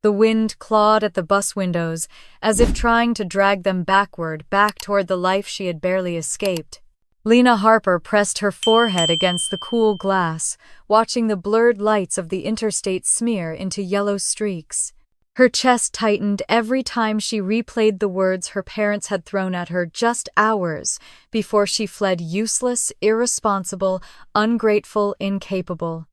The wind clawed at the bus windows, as if trying to drag them backward, back toward the life she had barely escaped. Lena Harper pressed her forehead against the cool glass, watching the blurred lights of the interstate smear into yellow streaks. Her chest tightened every time she replayed the words her parents had thrown at her just hours before she fled, useless, irresponsible, ungrateful, incapable.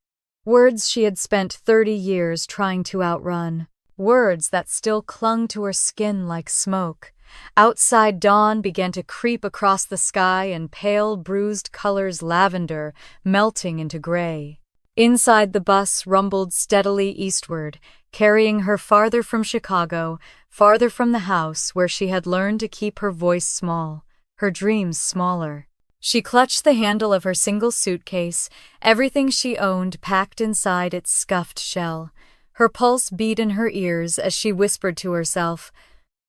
Words she had spent 30 years trying to outrun. Words that still clung to her skin like smoke. Outside, dawn began to creep across the sky in pale, bruised colors, lavender melting into gray. Inside, the bus rumbled steadily eastward, carrying her farther from Chicago, farther from the house where she had learned to keep her voice small, her dreams smaller. She clutched the handle of her single suitcase, everything she owned packed inside its scuffed shell. Her pulse beat in her ears as she whispered to herself,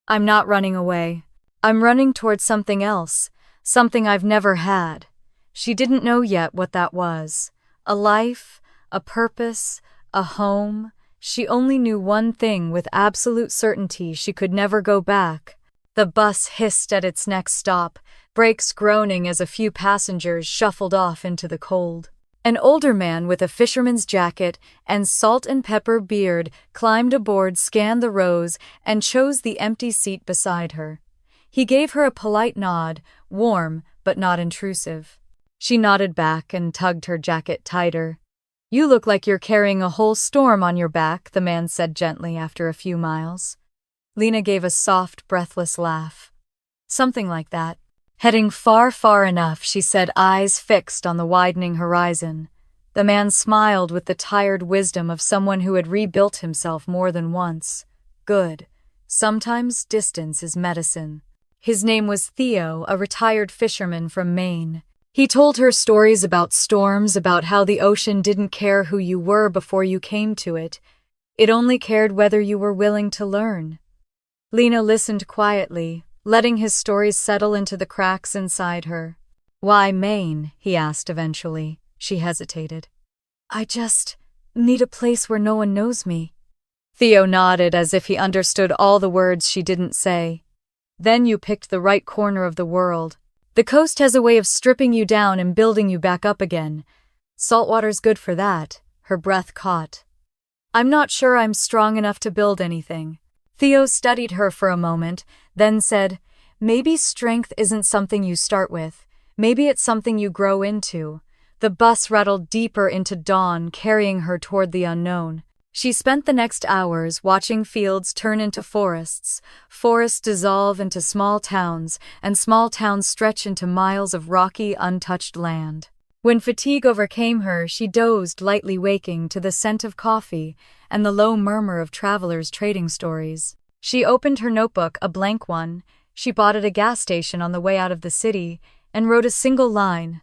"I'm not running away. I'm running towards something else, something I've never had." She didn't know yet what that was. A life, a purpose, a home. She only knew one thing with absolute certainty: she could never go back. The bus hissed at its next stop, brakes groaning as a few passengers shuffled off into the cold. An older man with a fisherman's jacket and salt and pepper beard climbed aboard, scanned the rows, and chose the empty seat beside her. He gave her a polite nod, warm but not intrusive. She nodded back and tugged her jacket tighter. "You look like you're carrying a whole storm on your back," the man said gently after a few miles. Lena gave a soft, breathless laugh. "Something like that. Heading far, far enough," she said, eyes fixed on the widening horizon. The man smiled with the tired wisdom of someone who had rebuilt himself more than once. "Good. Sometimes distance is medicine." His name was Theo, a retired fisherman from Maine. He told her stories about storms, about how the ocean didn't care who you were before you came to it. It only cared whether you were willing to learn. Lena listened quietly, letting his stories settle into the cracks inside her. "Why Maine?" he asked eventually. She hesitated. "I just need a place where no one knows me." Theo nodded as if he understood all the words she didn't say. "Then you picked the right corner of the world. The coast has a way of stripping you down and building you back up again. Saltwater's good for that." Her breath caught. "I'm not sure I'm strong enough to build anything." Theo studied her for a moment, then said, "Maybe strength isn't something you start with. Maybe it's something you grow into." The bus rattled deeper into dawn, carrying her toward the unknown. She spent the next hours watching fields turn into forests, forests dissolve into small towns, and small towns stretch into miles of rocky, untouched land. When fatigue overcame her, she dozed, lightly waking to the scent of coffee and the low murmur of travelers trading stories. She opened her notebook, a blank one. She bought at a gas station on the way out of the city and wrote a single line.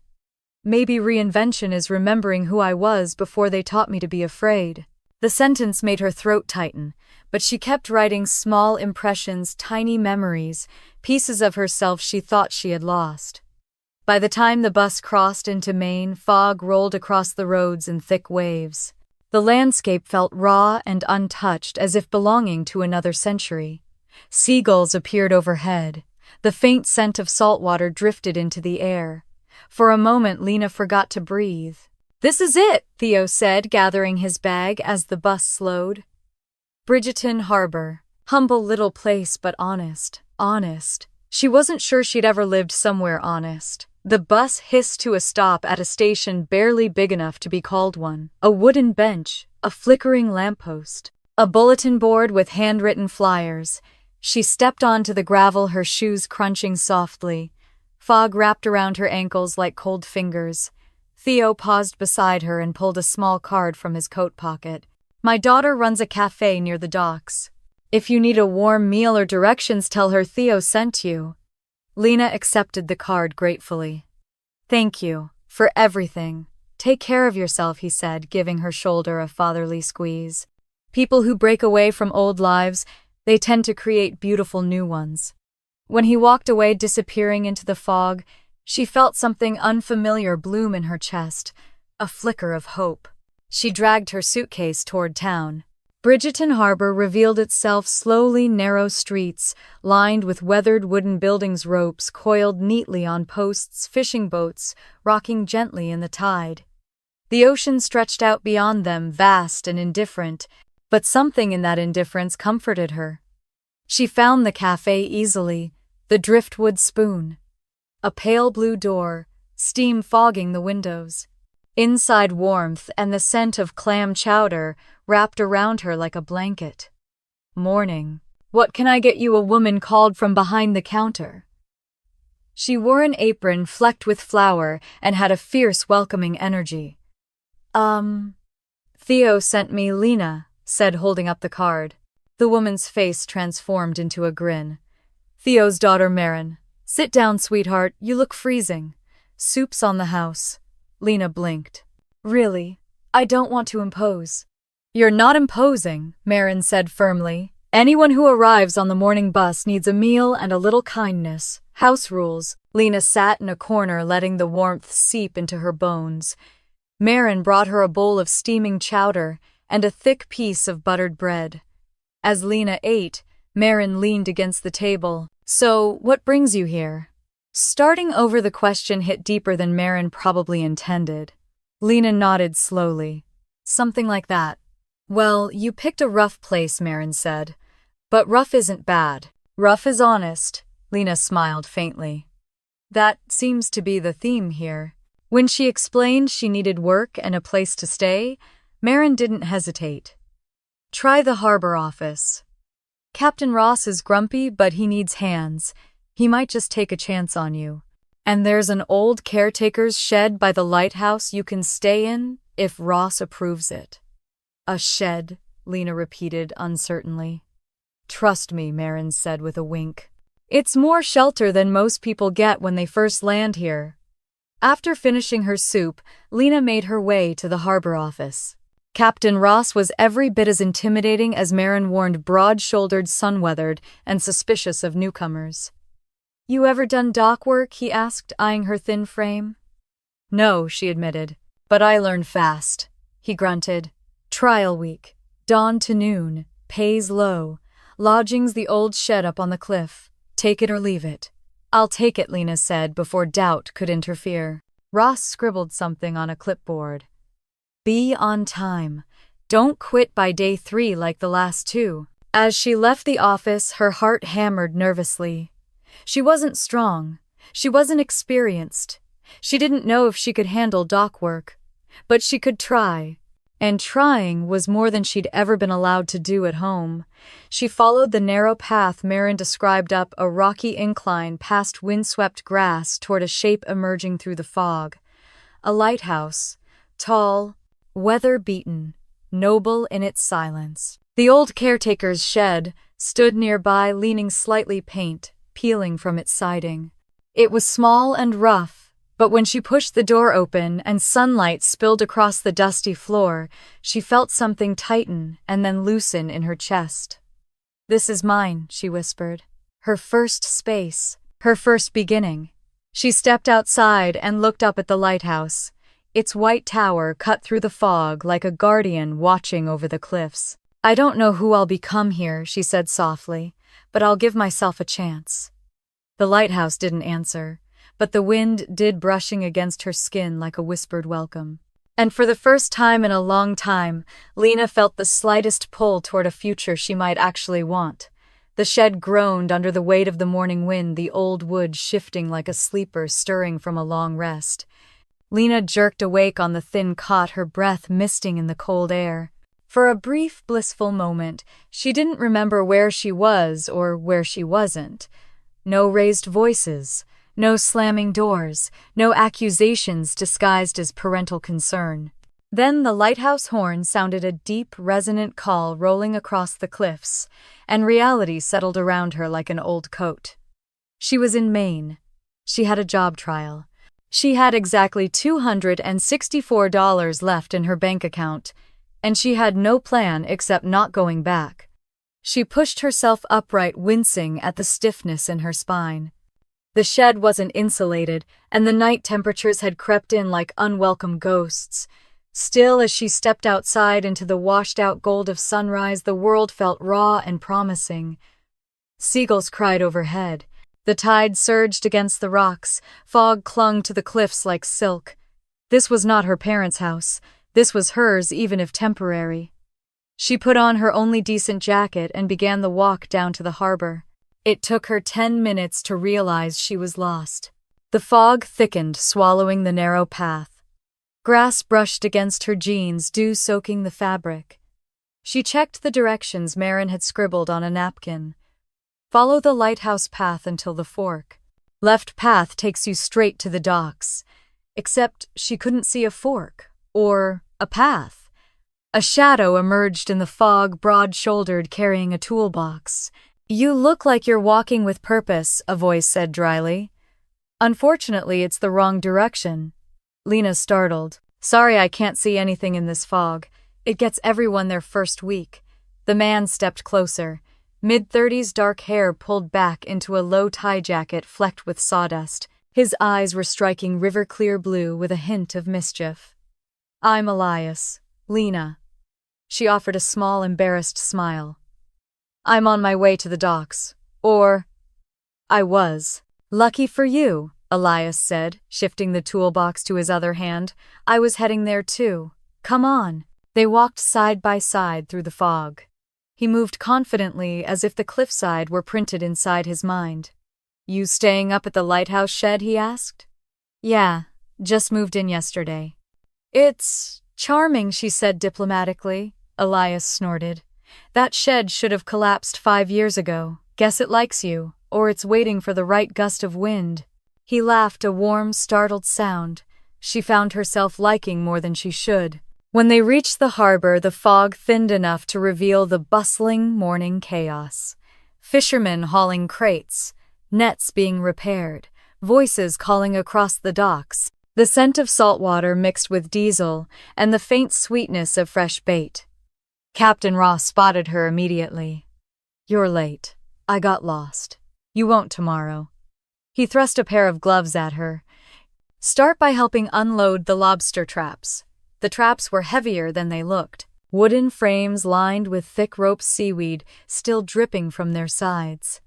"Maybe reinvention is remembering who I was before they taught me to be afraid." The sentence made her throat tighten, but she kept writing, small impressions, tiny memories, pieces of herself she thought she had lost. By the time the bus crossed into Maine, fog rolled across the roads in thick waves. The landscape felt raw and untouched, as if belonging to another century. Seagulls appeared overhead. The faint scent of saltwater drifted into the air. For a moment, Lena forgot to breathe. "This is it," Theo said, gathering his bag as the bus slowed. Bridgeton Harbor. Humble little place, but honest. Honest. She wasn't sure she'd ever lived somewhere honest. The bus hissed to a stop at a station barely big enough to be called one. A wooden bench, a flickering lamppost, a bulletin board with handwritten flyers. She stepped onto the gravel, her shoes crunching softly. Fog wrapped around her ankles like cold fingers. Theo paused beside her and pulled a small card from his coat pocket. "My daughter runs a cafe near the docks. If you need a warm meal or directions, tell her Theo sent you." Lena accepted the card gratefully. "Thank you for everything. Take care of yourself," he said, giving her shoulder a fatherly squeeze. People who break away from old lives, they tend to create beautiful new ones. When he walked away, disappearing into the fog, she felt something unfamiliar bloom in her chest, a flicker of hope. She dragged her suitcase toward town. Bridgeton Harbor revealed itself slowly narrow streets, lined with weathered wooden buildings, ropes coiled neatly on posts, fishing boats rocking gently in the tide. The ocean stretched out beyond them, vast and indifferent, but something in that indifference comforted her. She found the cafe easily, the driftwood spoon. A pale blue door, steam fogging the windows. Inside warmth and the scent of clam chowder wrapped around her like a blanket. Morning. What can I get you? A woman called from behind the counter. She wore an apron flecked with flour and had a fierce, welcoming energy. Theo sent me, Lena said, holding up the card. The woman's face transformed into a grin. Theo's daughter, Marin. Sit down, sweetheart, you look freezing. Soup's on the house. Lena blinked. Really? I don't want to impose. You're not imposing, Marin said firmly. Anyone who arrives on the morning bus needs a meal and a little kindness. House rules. Lena sat in a corner, letting the warmth seep into her bones. Marin brought her a bowl of steaming chowder and a thick piece of buttered bread. As Lena ate, Marin leaned against the table. So, what brings you here? Starting over, the question hit deeper than Marin probably intended. Lena nodded slowly. Something like that. Well, you picked a rough place, Marin said. But rough isn't bad. Rough is honest. Lena smiled faintly. That seems to be the theme here. When she explained she needed work and a place to stay, Marin didn't hesitate. Try the harbor office. Captain Ross is grumpy, but he needs hands. He might just take a chance on you. And there's an old caretaker's shed by the lighthouse you can stay in if Ross approves it. A shed, Lena repeated uncertainly. Trust me, Marin said with a wink. It's more shelter than most people get when they first land here. After finishing her soup, Lena made her way to the harbor office. Captain Ross was every bit as intimidating as Marin warned, broad-shouldered, sun-weathered, and suspicious of newcomers. You ever done dock work? He asked, eyeing her thin frame. No, she admitted. But I learned fast. He grunted. Trial week. Dawn to noon. Pays low. Lodging's the old shed up on the cliff. Take it or leave it. I'll take it, Lena said before doubt could interfere. Ross scribbled something on a clipboard. Be on time. Don't quit by day 3 like the last 2. As she left the office, her heart hammered nervously. She wasn't strong. She wasn't experienced. She didn't know if she could handle dock work. But she could try. And trying was more than she'd ever been allowed to do at home. She followed the narrow path Marin described up a rocky incline past windswept grass toward a shape emerging through the fog. A lighthouse, tall, weather-beaten, noble in its silence. The old caretaker's shed stood nearby, leaning slightly, paint peeling from its siding. It was small and rough, but when she pushed the door open and sunlight spilled across the dusty floor, she felt something tighten and then loosen in her chest. This is mine, she whispered. Her first space, her first beginning. She stepped outside and looked up at the lighthouse, its white tower cut through the fog like a guardian watching over the cliffs. I don't know who I'll become here, she said softly, but I'll give myself a chance. The lighthouse didn't answer, but the wind did, brushing against her skin like a whispered welcome. And for the first time in a long time, Lena felt the slightest pull toward a future she might actually want. The shed groaned under the weight of the morning wind, the old wood shifting like a sleeper stirring from a long rest. Lena jerked awake on the thin cot, her breath misting in the cold air. For a brief, blissful moment, she didn't remember where she was or where she wasn't. No raised voices, no slamming doors, no accusations disguised as parental concern. Then the lighthouse horn sounded a deep, resonant call rolling across the cliffs, and reality settled around her like an old coat. She was in Maine. She had a job trial. She had exactly $264 left in her bank account, and she had no plan except not going back. She pushed herself upright, wincing at the stiffness in her spine. The shed wasn't insulated, and the night temperatures had crept in like unwelcome ghosts. Still, as she stepped outside into the washed-out gold of sunrise, the world felt raw and promising. Seagulls cried overhead. The tide surged against the rocks. Fog clung to the cliffs like silk. This was not her parents' house. This was hers, even if temporary. She put on her only decent jacket and began the walk down to the harbor. It took her 10 minutes to realize she was lost. The fog thickened, swallowing the narrow path. Grass brushed against her jeans, dew soaking the fabric. She checked the directions Marin had scribbled on a napkin. Follow the lighthouse path until the fork. Left path takes you straight to the docks. Except she couldn't see a fork, or a path. A shadow emerged in the fog, broad-shouldered, carrying a toolbox. "You look like you're walking with purpose," a voice said dryly. "Unfortunately, it's the wrong direction." Lena startled. "Sorry, I can't see anything in this fog. It gets everyone their first week." The man stepped closer. Mid-30s, dark hair pulled back into a low tie jacket flecked with sawdust. His eyes were striking river-clear blue with a hint of mischief. "I'm Elias. Lena." She offered a small, embarrassed smile. "I'm on my way to the docks. Or I was." "Lucky for you," Elias said, shifting the toolbox to his other hand. "I was heading there too. Come on." They walked side by side through the fog. He moved confidently, as if the cliffside were printed inside his mind. "You staying up at the lighthouse shed?" he asked. "Yeah, just moved in yesterday." "It's charming," she said diplomatically. Elias snorted. "That shed should have collapsed 5 years ago. Guess it likes you, or it's waiting for the right gust of wind." He laughed, a warm, startled sound. She found herself liking more than she should. When they reached the harbor, the fog thinned enough to reveal the bustling morning chaos. Fishermen hauling crates, nets being repaired, voices calling across the docks, the scent of salt water mixed with diesel, and the faint sweetness of fresh bait. Captain Ross spotted her immediately. "You're late. I got lost. You won't tomorrow." He thrust a pair of gloves at her. "Start by helping unload the lobster traps." The traps were heavier than they looked. Wooden frames lined with thick rope seaweed still dripping from their sides.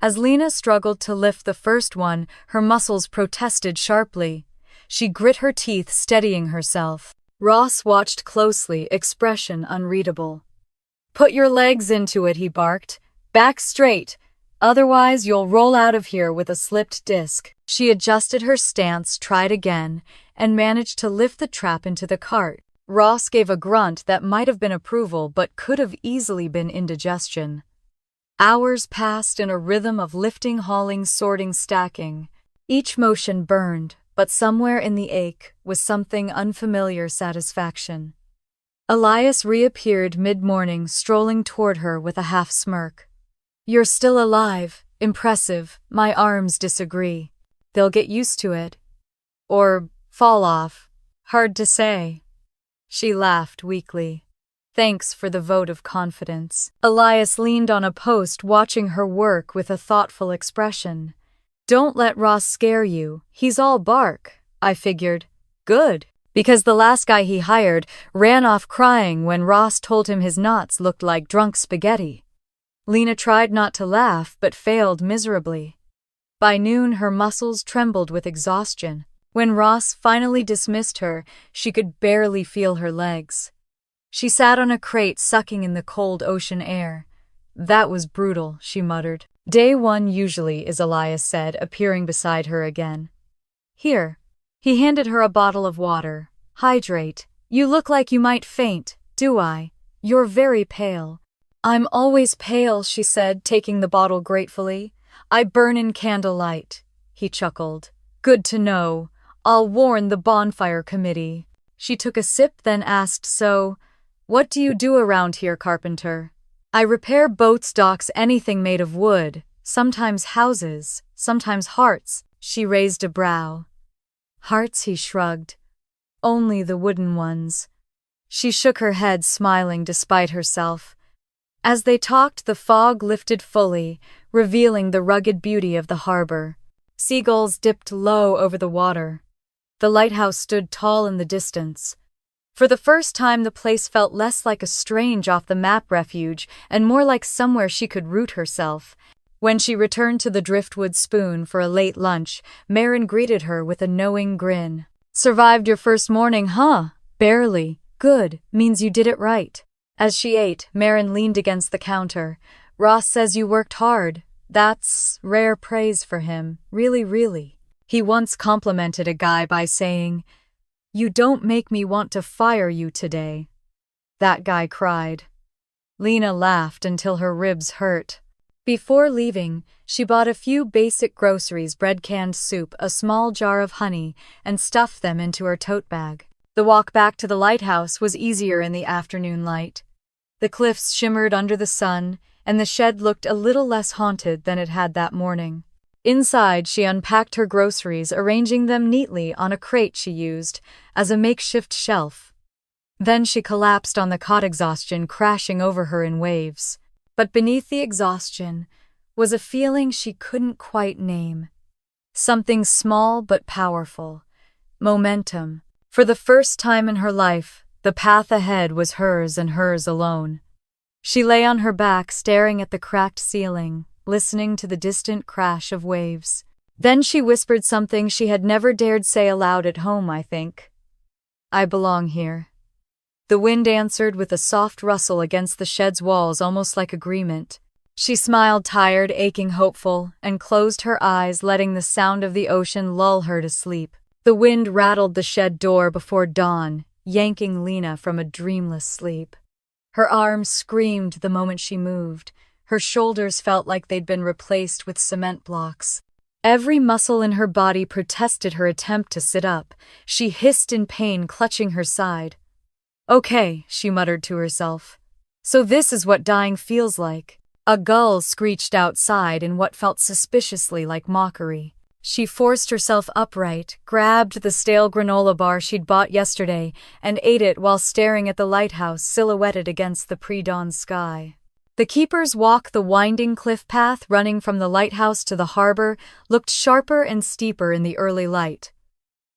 As Lena struggled to lift the first one, her muscles protested sharply. She grit her teeth, steadying herself. Ross watched closely, expression unreadable. "Put your legs into it," he barked. "Back straight. Otherwise, you'll roll out of here with a slipped disc." She adjusted her stance, tried again, and managed to lift the trap into the cart. Ross gave a grunt that might have been approval but could have easily been indigestion. Hours passed in a rhythm of lifting, hauling, sorting, stacking. Each motion burned, but somewhere in the ache was something unfamiliar satisfaction. Elias reappeared mid-morning, strolling toward her with a half-smirk. "You're still alive. Impressive. My arms disagree. They'll get used to it. Or fall off. Hard to say." She laughed weakly. "Thanks for the vote of confidence." Elias leaned on a post, watching her work with a thoughtful expression. "Don't let Ross scare you. He's all bark." I figured. Good. Because the last guy he hired ran off crying when Ross told him his knots looked like drunk spaghetti. Lena tried not to laugh but failed miserably. By noon, her muscles trembled with exhaustion. When Ross finally dismissed her, she could barely feel her legs. She sat on a crate, sucking in the cold ocean air. "That was brutal," she muttered. "Day 1 usually is," Elias said, appearing beside her again. "Here." He handed her a bottle of water. "Hydrate. You look like you might faint." "Do I? You're very pale." "I'm always pale," she said, taking the bottle gratefully. "I burn in candlelight." He chuckled. "Good to know. I'll warn the bonfire committee." She took a sip, then asked, "So, what do you do around here, carpenter?" "I repair boats, docks, anything made of wood. Sometimes houses, sometimes hearts." She raised a brow. "Hearts?" he shrugged. "Only the wooden ones." She shook her head, smiling despite herself. As they talked, the fog lifted fully, revealing the rugged beauty of the harbor. Seagulls dipped low over the water. The lighthouse stood tall in the distance. For the first time, the place felt less like a strange off-the-map refuge and more like somewhere she could root herself. When she returned to the Driftwood Spoon for a late lunch, Marin greeted her with a knowing grin. "Survived your first morning, huh? Barely. Good. Means you did it right." As she ate, Marin leaned against the counter. "Ross says you worked hard. That's rare praise for him. Really, really. He once complimented a guy by saying, 'You don't make me want to fire you today.'" That guy cried. Lena laughed until her ribs hurt. Before leaving, she bought a few basic groceries: bread, canned soup, a small jar of honey, and stuffed them into her tote bag. The walk back to the lighthouse was easier in the afternoon light. The cliffs shimmered under the sun, and the shed looked a little less haunted than it had that morning. Inside, she unpacked her groceries, arranging them neatly on a crate she used as a makeshift shelf. Then she collapsed on the cot, exhaustion crashing over her in waves. But beneath the exhaustion was a feeling she couldn't quite name. Something small but powerful. Momentum. For the first time in her life, the path ahead was hers and hers alone. She lay on her back, staring at the cracked ceiling, listening to the distant crash of waves. Then she whispered something she had never dared say aloud at home, "I think I belong here." The wind answered with a soft rustle against the shed's walls, almost like agreement. She smiled, tired, aching, hopeful, and closed her eyes, letting the sound of the ocean lull her to sleep. The wind rattled the shed door before dawn, yanking Lena from a dreamless sleep. Her arms screamed the moment she moved. Her shoulders felt like they'd been replaced with cement blocks. Every muscle in her body protested her attempt to sit up. She hissed in pain, clutching her side. "Okay," she muttered to herself. "So this is what dying feels like." A gull screeched outside in what felt suspiciously like mockery. She forced herself upright, grabbed the stale granola bar she'd bought yesterday, and ate it while staring at the lighthouse silhouetted against the pre-dawn sky. The keeper's walk, the winding cliff path running from the lighthouse to the harbor, looked sharper and steeper in the early light.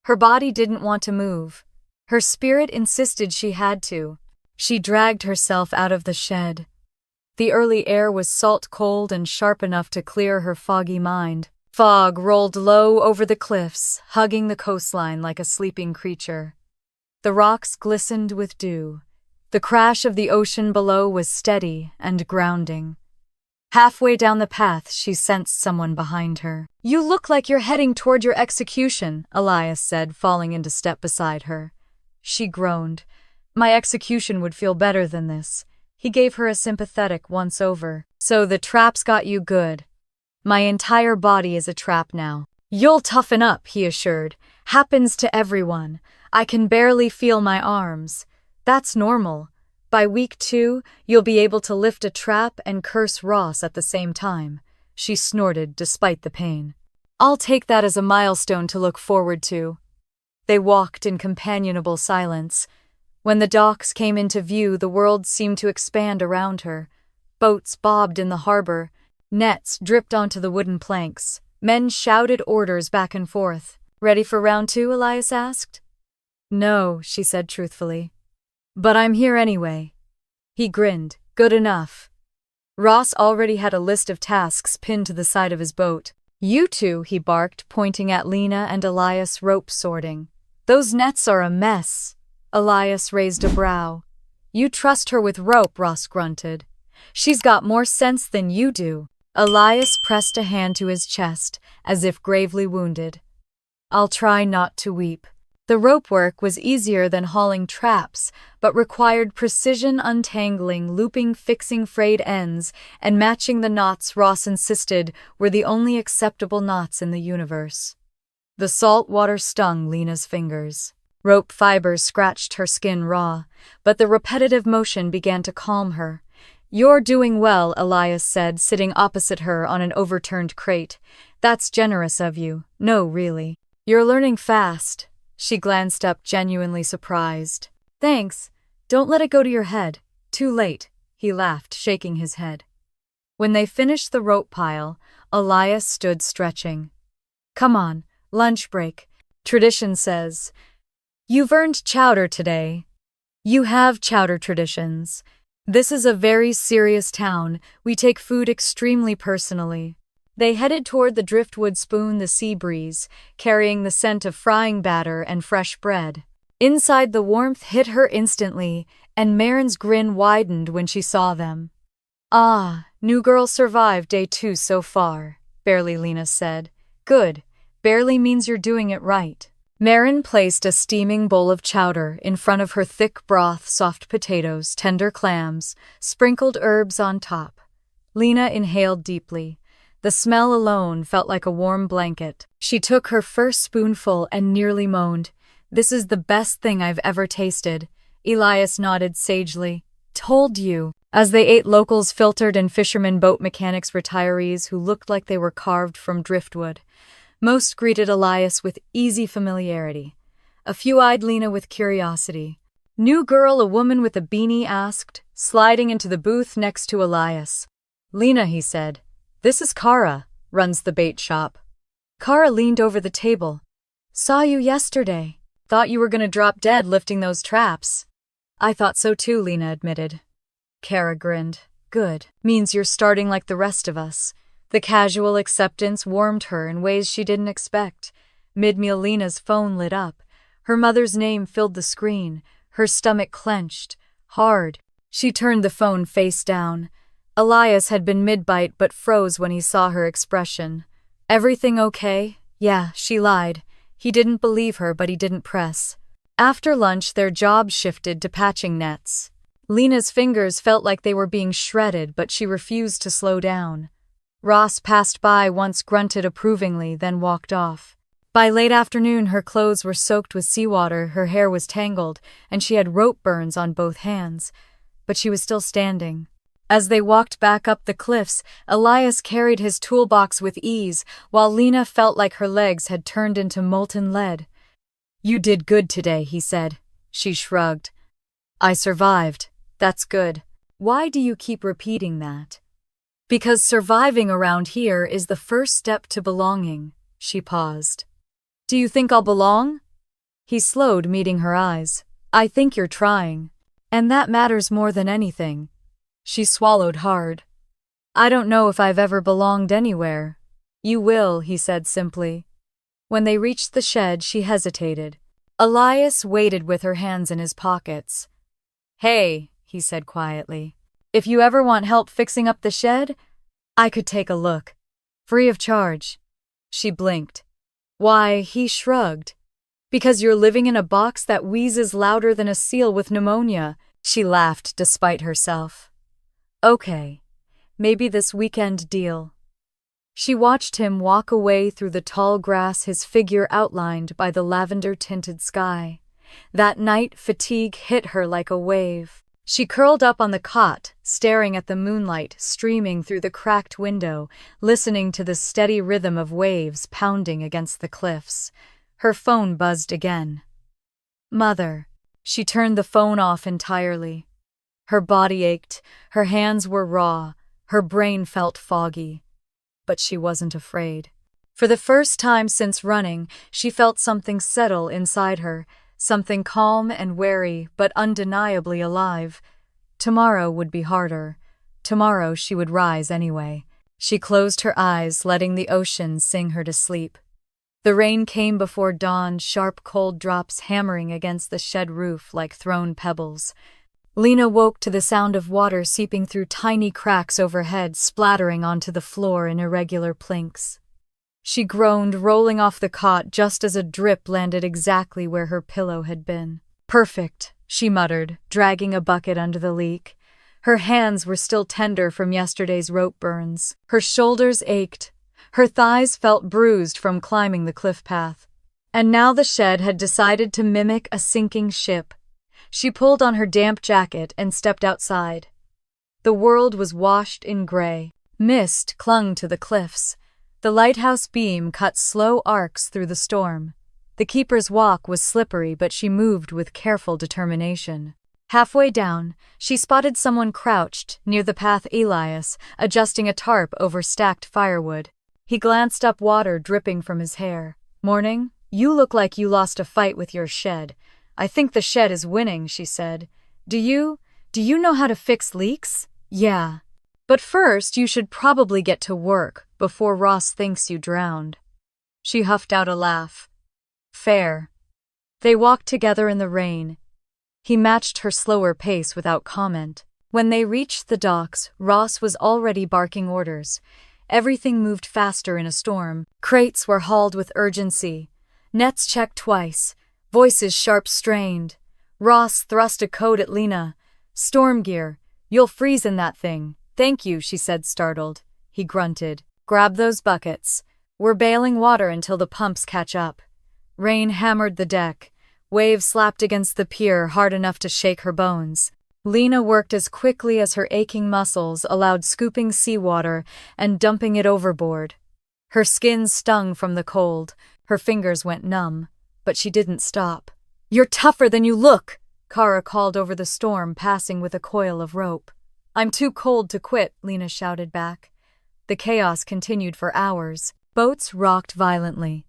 Her body didn't want to move. Her spirit insisted she had to. She dragged herself out of the shed. The early air was salt cold and sharp enough to clear her foggy mind. Fog rolled low over the cliffs, hugging the coastline like a sleeping creature. The rocks glistened with dew. The crash of the ocean below was steady and grounding. Halfway down the path, she sensed someone behind her. "You look like you're heading toward your execution," Elias said, falling into step beside her. She groaned. "My execution would feel better than this." He gave her a sympathetic once-over. "So the traps got you good." "My entire body is a trap now." "You'll toughen up," he assured. "Happens to everyone. I can barely feel my arms. That's normal. By week 2, you'll be able to lift a trap and curse Ross at the same time." She snorted despite the pain. "I'll take that as a milestone to look forward to." They walked in companionable silence. When the docks came into view, the world seemed to expand around her. Boats bobbed in the harbor. Nets dripped onto the wooden planks. Men shouted orders back and forth. "Ready for round 2, Elias asked. "No," she said truthfully. "But I'm here anyway." He grinned. "Good enough." Ross already had a list of tasks pinned to the side of his boat. "You two," he barked, pointing at Lena and Elias, rope sorting. "Those nets are a mess." Elias raised a brow. "You trust her with rope," Ross grunted. "She's got more sense than you do." Elias pressed a hand to his chest, as if gravely wounded. "I'll try not to weep." The rope work was easier than hauling traps, but required precision untangling, looping, fixing frayed ends, and matching the knots Ross insisted were the only acceptable knots in the universe. The salt water stung Lena's fingers. Rope fibers scratched her skin raw, but the repetitive motion began to calm her. "You're doing well," Elias said, sitting opposite her on an overturned crate. "That's generous of you." "No, really. You're learning fast." She glanced up, genuinely surprised. "Thanks. Don't let it go to your head. Too late." He laughed, shaking his head. When they finished the rope pile, Elias stood stretching. "Come on, lunch break. Tradition says. You've earned chowder today." You have chowder traditions. This is a very serious town. We take food extremely personally. They headed toward the driftwood spoon the sea breeze, carrying the scent of frying batter and fresh bread. Inside, the warmth hit her instantly, and Marin's grin widened when she saw them. Ah, new girl survived day 2 so far, barely Lena said. Good, barely means you're doing it right. Marin placed a steaming bowl of chowder in front of her thick broth, soft potatoes, tender clams, sprinkled herbs on top. Lena inhaled deeply. The smell alone felt like a warm blanket. She took her first spoonful and nearly moaned. This is the best thing I've ever tasted. Elias nodded sagely. Told you. As they ate, locals filtered and fishermen, boat mechanics, retirees who looked like they were carved from driftwood. Most greeted Elias with easy familiarity. A few eyed Lena with curiosity. New girl, a woman with a beanie, asked, sliding into the booth next to Elias. Lena, he said. This is Kara, runs the bait shop. Kara leaned over the table. Saw you yesterday. Thought you were gonna drop dead lifting those traps. I thought so too, Lena admitted. Kara grinned. Good. Means you're starting like the rest of us. The casual acceptance warmed her in ways she didn't expect. Mid-meal, Lena's phone lit up. Her mother's name filled the screen. Her stomach clenched. Hard. She turned the phone face down. Elias had been mid-bite but froze when he saw her expression. Everything okay? Yeah, she lied. He didn't believe her, but he didn't press. After lunch, their jobs shifted to patching nets. Lena's fingers felt like they were being shredded, but she refused to slow down. Ross passed by once, grunted approvingly, then walked off. By late afternoon, her clothes were soaked with seawater, her hair was tangled, and she had rope burns on both hands. But she was still standing. As they walked back up the cliffs, Elias carried his toolbox with ease, while Lena felt like her legs had turned into molten lead. You did good today, he said. She shrugged. I survived. That's good. Why do you keep repeating that? Because surviving around here is the first step to belonging. She paused. Do you think I'll belong? He slowed, meeting her eyes. I think you're trying. And that matters more than anything. She swallowed hard. I don't know if I've ever belonged anywhere. You will, he said simply. When they reached the shed, she hesitated. Elias waited with her hands in his pockets. Hey, he said quietly. If you ever want help fixing up the shed, I could take a look. Free of charge. She blinked. Why, he shrugged. Because you're living in a box that wheezes louder than a seal with pneumonia. She laughed despite herself. Okay, maybe this weekend deal. She watched him walk away through the tall grass, his figure outlined by the lavender-tinted sky. That night, fatigue hit her like a wave. She curled up on the cot, staring at the moonlight streaming through the cracked window, listening to the steady rhythm of waves pounding against the cliffs. Her phone buzzed again. Mother. She turned the phone off entirely. Her body ached, her hands were raw, her brain felt foggy. But she wasn't afraid. For the first time since running, she felt something settle inside her, something calm and wary but undeniably alive. Tomorrow would be harder. Tomorrow she would rise anyway. She closed her eyes, letting the ocean sing her to sleep. The rain came before dawn, sharp cold drops hammering against the shed roof like thrown pebbles. Lena woke to the sound of water seeping through tiny cracks overhead, splattering onto the floor in irregular plinks. She groaned, rolling off the cot just as a drip landed exactly where her pillow had been. Perfect, she muttered, dragging a bucket under the leak. Her hands were still tender from yesterday's rope burns. Her shoulders ached. Her thighs felt bruised from climbing the cliff path. And now the shed had decided to mimic a sinking ship. She pulled on her damp jacket and stepped outside. The world was washed in gray. Mist clung to the cliffs. The lighthouse beam cut slow arcs through the storm. The keeper's walk was slippery, but she moved with careful determination. Halfway down, she spotted someone crouched near the path, Elias, adjusting a tarp over stacked firewood. He glanced up, water dripping from his hair. Morning, you look like you lost a fight with your shed. I think the shed is winning, she said. Do you know how to fix leaks? Yeah. But first, you should probably get to work before Ross thinks you drowned. She huffed out a laugh. Fair. They walked together in the rain. He matched her slower pace without comment. When they reached the docks, Ross was already barking orders. Everything moved faster in a storm. Crates were hauled with urgency. Nets checked twice. Voices sharp strained. Ross thrust a coat at Lena. Storm gear. You'll freeze in that thing. Thank you, she said, startled. He grunted. Grab those buckets. We're bailing water until the pumps catch up. Rain hammered the deck. Waves slapped against the pier hard enough to shake her bones. Lena worked as quickly as her aching muscles allowed, scooping seawater and dumping it overboard. Her skin stung from the cold. Her fingers went numb. But she didn't stop. You're tougher than you look, Kara called over the storm, passing with a coil of rope. I'm too cold to quit, Lena shouted back. The chaos continued for hours. Boats rocked violently.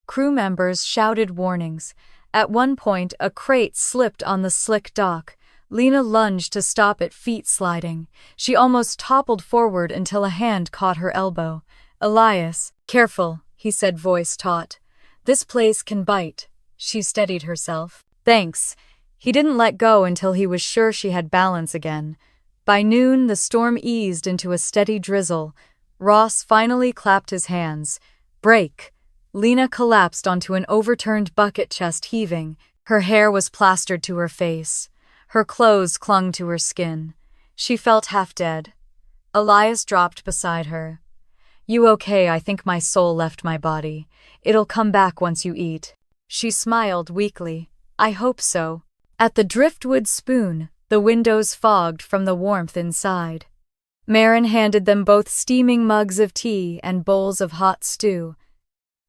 Crew members shouted warnings. At one point, a crate slipped on the slick dock. Lena lunged to stop it, feet sliding. She almost toppled forward until a hand caught her elbow. Elias, careful, he said, voice taut. This place can bite. She steadied herself. Thanks. He didn't let go until he was sure she had balance again. By noon, the storm eased into a steady drizzle. Ross finally clapped his hands. Break. Lena collapsed onto an overturned bucket, chest heaving. Her hair was plastered to her face. Her clothes clung to her skin. She felt half dead. Elias dropped beside her. You okay? I think my soul left my body. It'll come back once you eat. She smiled weakly. I hope so. At the driftwood spoon, the windows fogged from the warmth inside. Marin handed them both steaming mugs of tea and bowls of hot stew.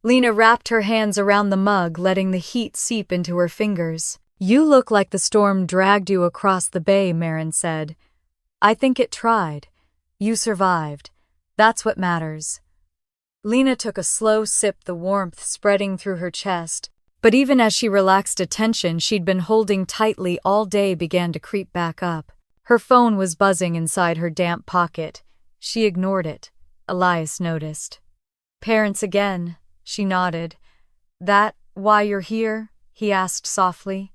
Lena wrapped her hands around the mug, letting the heat seep into her fingers. You look like the storm dragged you across the bay, Marin said. I think it tried. You survived. That's what matters. Lena took a slow sip, the warmth spreading through her chest. But even as she relaxed, a tension she'd been holding tightly all day began to creep back up. Her phone was buzzing inside her damp pocket. She ignored it. Elias noticed. Parents again, she nodded. That why you're here? He asked softly.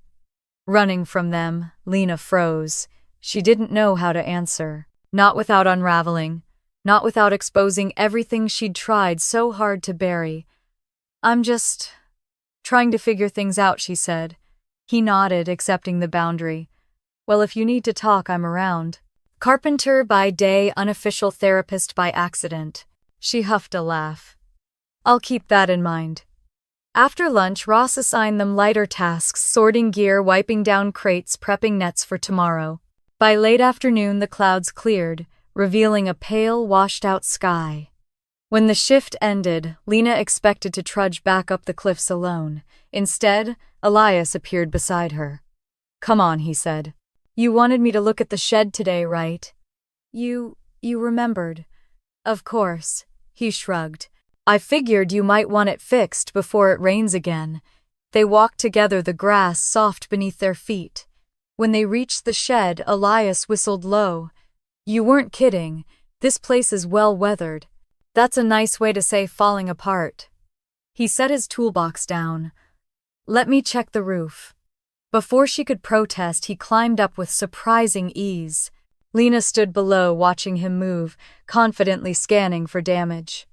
Running from them, Lena froze. She didn't know how to answer. Not without unraveling. Not without exposing everything she'd tried so hard to bury. I'm just trying to figure things out, she said. He nodded, accepting the boundary. Well, if you need to talk, I'm around. Carpenter by day, unofficial therapist by accident. She huffed a laugh. I'll keep that in mind. After lunch, Ross assigned them lighter tasks, sorting gear, wiping down crates, prepping nets for tomorrow. By late afternoon, the clouds cleared, revealing a pale, washed-out sky. When the shift ended, Lena expected to trudge back up the cliffs alone. Instead, Elias appeared beside her. Come on, he said. You wanted me to look at the shed today, right? You remembered. Of course, he shrugged. I figured you might want it fixed before it rains again. They walked together, the grass soft beneath their feet. When they reached the shed, Elias whistled low. You weren't kidding. This place is well weathered. That's a nice way to say falling apart. He set his toolbox down. Let me check the roof. Before she could protest, he climbed up with surprising ease. Lena stood below, watching him move, confidently scanning for damage.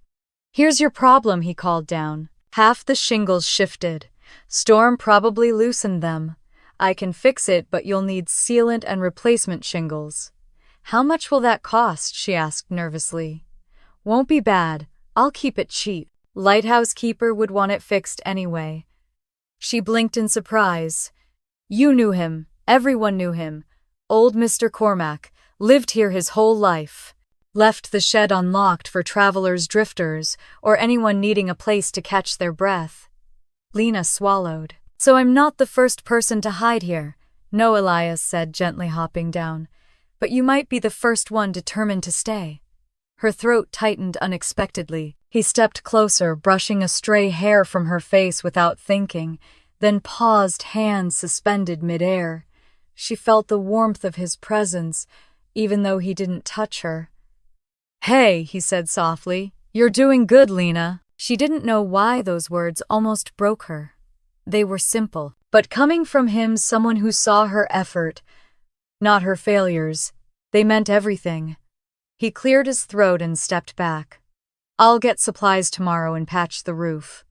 Here's your problem, he called down. Half the shingles shifted. Storm probably loosened them. I can fix it, but you'll need sealant and replacement shingles. How much will that cost? She asked nervously. Won't be bad. I'll keep it cheap. Lighthouse keeper would want it fixed anyway. She blinked in surprise. You knew him. Everyone knew him. Old Mr. Cormack. Lived here his whole life. Left the shed unlocked for travelers, drifters, or anyone needing a place to catch their breath. Lena swallowed. So I'm not the first person to hide here. No, Elias said, gently hopping down. But you might be the first one determined to stay. Her throat tightened unexpectedly. He stepped closer, brushing a stray hair from her face without thinking. then paused, hands suspended midair. She felt the warmth of his presence, even though he didn't touch her. "Hey," he said softly, "you're doing good, Lena." She didn't know why those words almost broke her. They were simple, but coming from him, someone who saw her effort, not her failures, they meant everything. He cleared his throat and stepped back. "I'll get supplies tomorrow and patch the roof.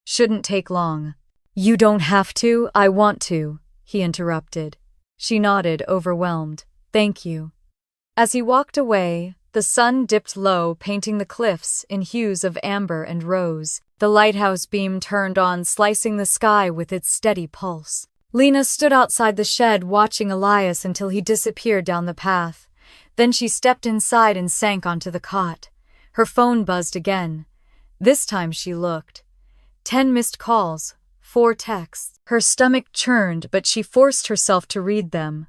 Shouldn't take long." "You don't have to, I want to," he interrupted. She nodded, overwhelmed. "Thank you." As he walked away, the sun dipped low, painting the cliffs in hues of amber and rose. The lighthouse beam turned on, slicing the sky with its steady pulse. Lena stood outside the shed, watching Elias until he disappeared down the path. Then she stepped inside and sank onto the cot. Her phone buzzed again. This time she looked. 10 missed calls, 4 texts. Her stomach churned, but she forced herself to read them.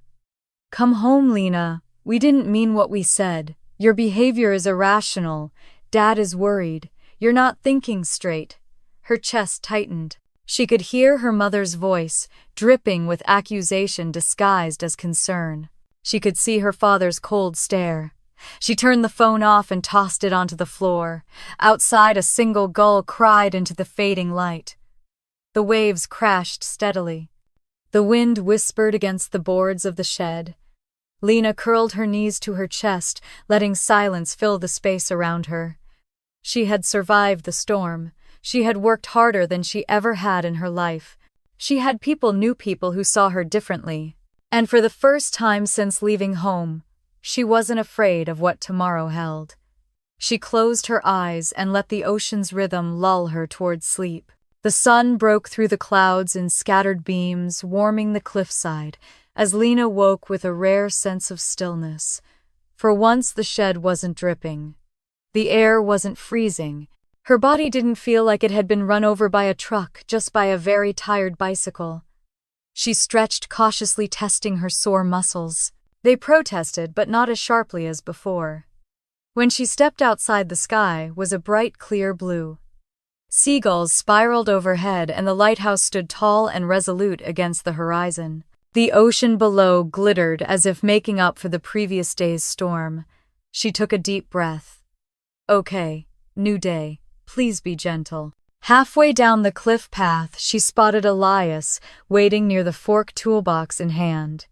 "Come home, Lena. We didn't mean what we said. Your behavior is irrational. Dad is worried. You're not thinking straight." Her chest tightened. She could hear her mother's voice, dripping with accusation disguised as concern. She could see her father's cold stare. She turned the phone off and tossed it onto the floor. Outside, a single gull cried into the fading light. The waves crashed steadily. The wind whispered against the boards of the shed. Lena curled her knees to her chest, letting silence fill the space around her. She had survived the storm. She had worked harder than she ever had in her life. She had new people who saw her differently. And for the first time since leaving home, she wasn't afraid of what tomorrow held. She closed her eyes and let the ocean's rhythm lull her toward sleep. The sun broke through the clouds in scattered beams, warming the cliffside, as Lena woke with a rare sense of stillness. For once the shed wasn't dripping. The air wasn't freezing. Her body didn't feel like it had been run over by a truck, just by a very tired bicycle. She stretched cautiously, testing her sore muscles. They protested, but not as sharply as before. When she stepped outside, the sky was a bright, clear blue. Seagulls spiraled overhead, and the lighthouse stood tall and resolute against the horizon. The ocean below glittered as if making up for the previous day's storm. She took a deep breath. "Okay, new day. Please be gentle." Halfway down the cliff path, she spotted Elias, waiting near the fork, toolbox in hand.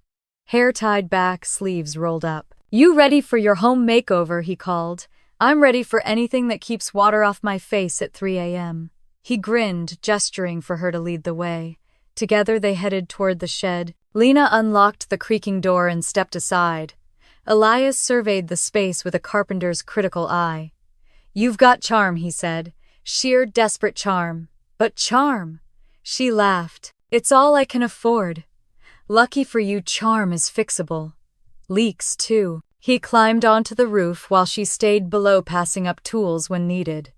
Hair tied back, sleeves rolled up. "You ready for your home makeover?" he called. "I'm ready for anything that keeps water off my face at 3 a.m. He grinned, gesturing for her to lead the way. Together they headed toward the shed. Lena unlocked the creaking door and stepped aside. Elias surveyed the space with a carpenter's critical eye. "You've got charm," he said. "Sheer, desperate charm. But charm." She laughed. "It's all I can afford." "Lucky for you, charm is fixable. Leaks, too." He climbed onto the roof while she stayed below, passing up tools when needed.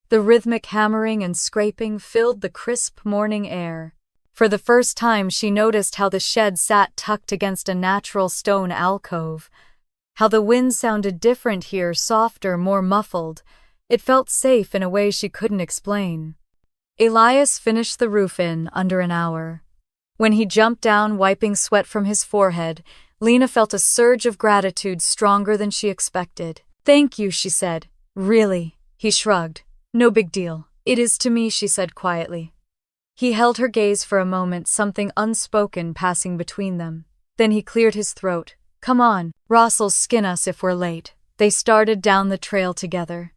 The rhythmic hammering and scraping filled the crisp morning air. For the first time, she noticed how the shed sat tucked against a natural stone alcove. How the wind sounded different here, softer, more muffled. It felt safe in a way she couldn't explain. Elias finished the roof in under an hour. When he jumped down, wiping sweat from his forehead, Lena felt a surge of gratitude stronger than she expected. "Thank you," she said. "Really?" He shrugged. "No big deal." "It is to me," she said quietly. He held her gaze for a moment, something unspoken passing between them. Then he cleared his throat. "Come on, Ross'll skin us if we're late." They started down the trail together.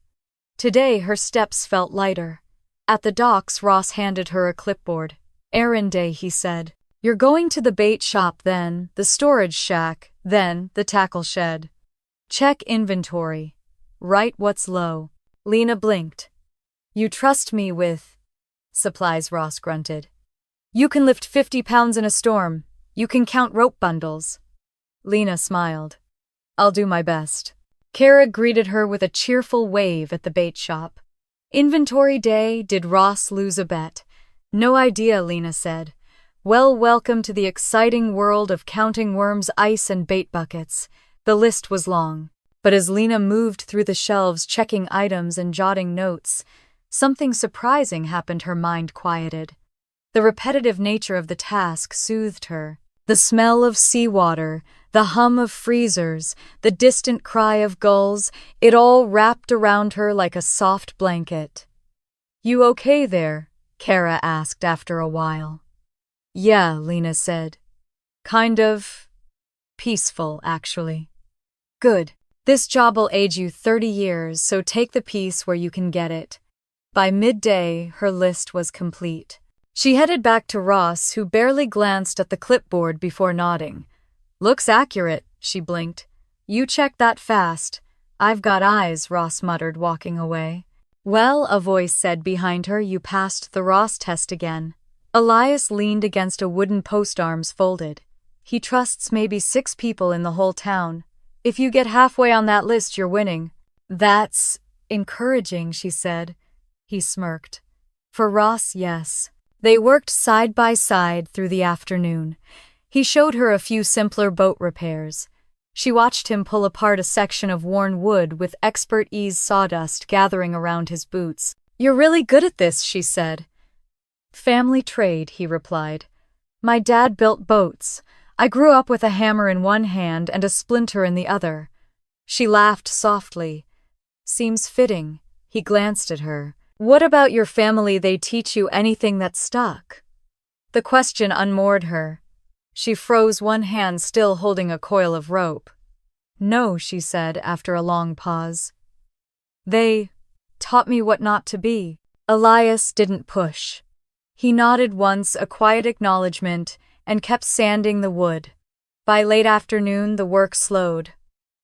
Today her steps felt lighter. At the docks, Ross handed her a clipboard. "Errand day," he said. "You're going to the bait shop, then the storage shack, then the tackle shed. Check inventory. Write what's low." Lena blinked. "You trust me with supplies," Ross grunted. "You can lift 50 pounds in a storm. You can count rope bundles." Lena smiled. "I'll do my best." Kara greeted her with a cheerful wave at the bait shop. Inventory day, did Ross lose a bet? "No idea," Lena said. "Well, welcome to the exciting world of counting worms, ice, and bait buckets." The list was long. But as Lena moved through the shelves, checking items and jotting notes, something surprising happened. Her mind quieted. The repetitive nature of the task soothed her. The smell of seawater, the hum of freezers, the distant cry of gulls, it all wrapped around her like a soft blanket. "You okay there?" Kara asked after a while. "Yeah," Lena said. "Kind of peaceful, actually." "Good. This job'll age you 30 years, so take the peace where you can get it." By midday, her list was complete. She headed back to Ross, who barely glanced at the clipboard before nodding. "Looks accurate," she blinked. "You checked that fast." "I've got eyes," Ross muttered, walking away. "Well," a voice said behind her, "you passed the Ross test again." Elias leaned against a wooden post, arms folded. "He trusts maybe 6 people in the whole town. If you get halfway on that list, you're winning." "That's encouraging," she said. He smirked. "For Ross, yes." They worked side by side through the afternoon. He showed her a few simpler boat repairs. She watched him pull apart a section of worn wood with expert ease, sawdust gathering around his boots. "You're really good at this," she said. "Family trade," he replied. "My dad built boats. I grew up with a hammer in one hand and a splinter in the other." She laughed softly. "Seems fitting." He glanced at her. "What about your family? They teach you anything that stuck?" The question unmoored her. She froze, one hand still holding a coil of rope. "No," she said after a long pause. "They taught me what not to be." Elias didn't push. He nodded once, a quiet acknowledgement, and kept sanding the wood. By late afternoon, the work slowed.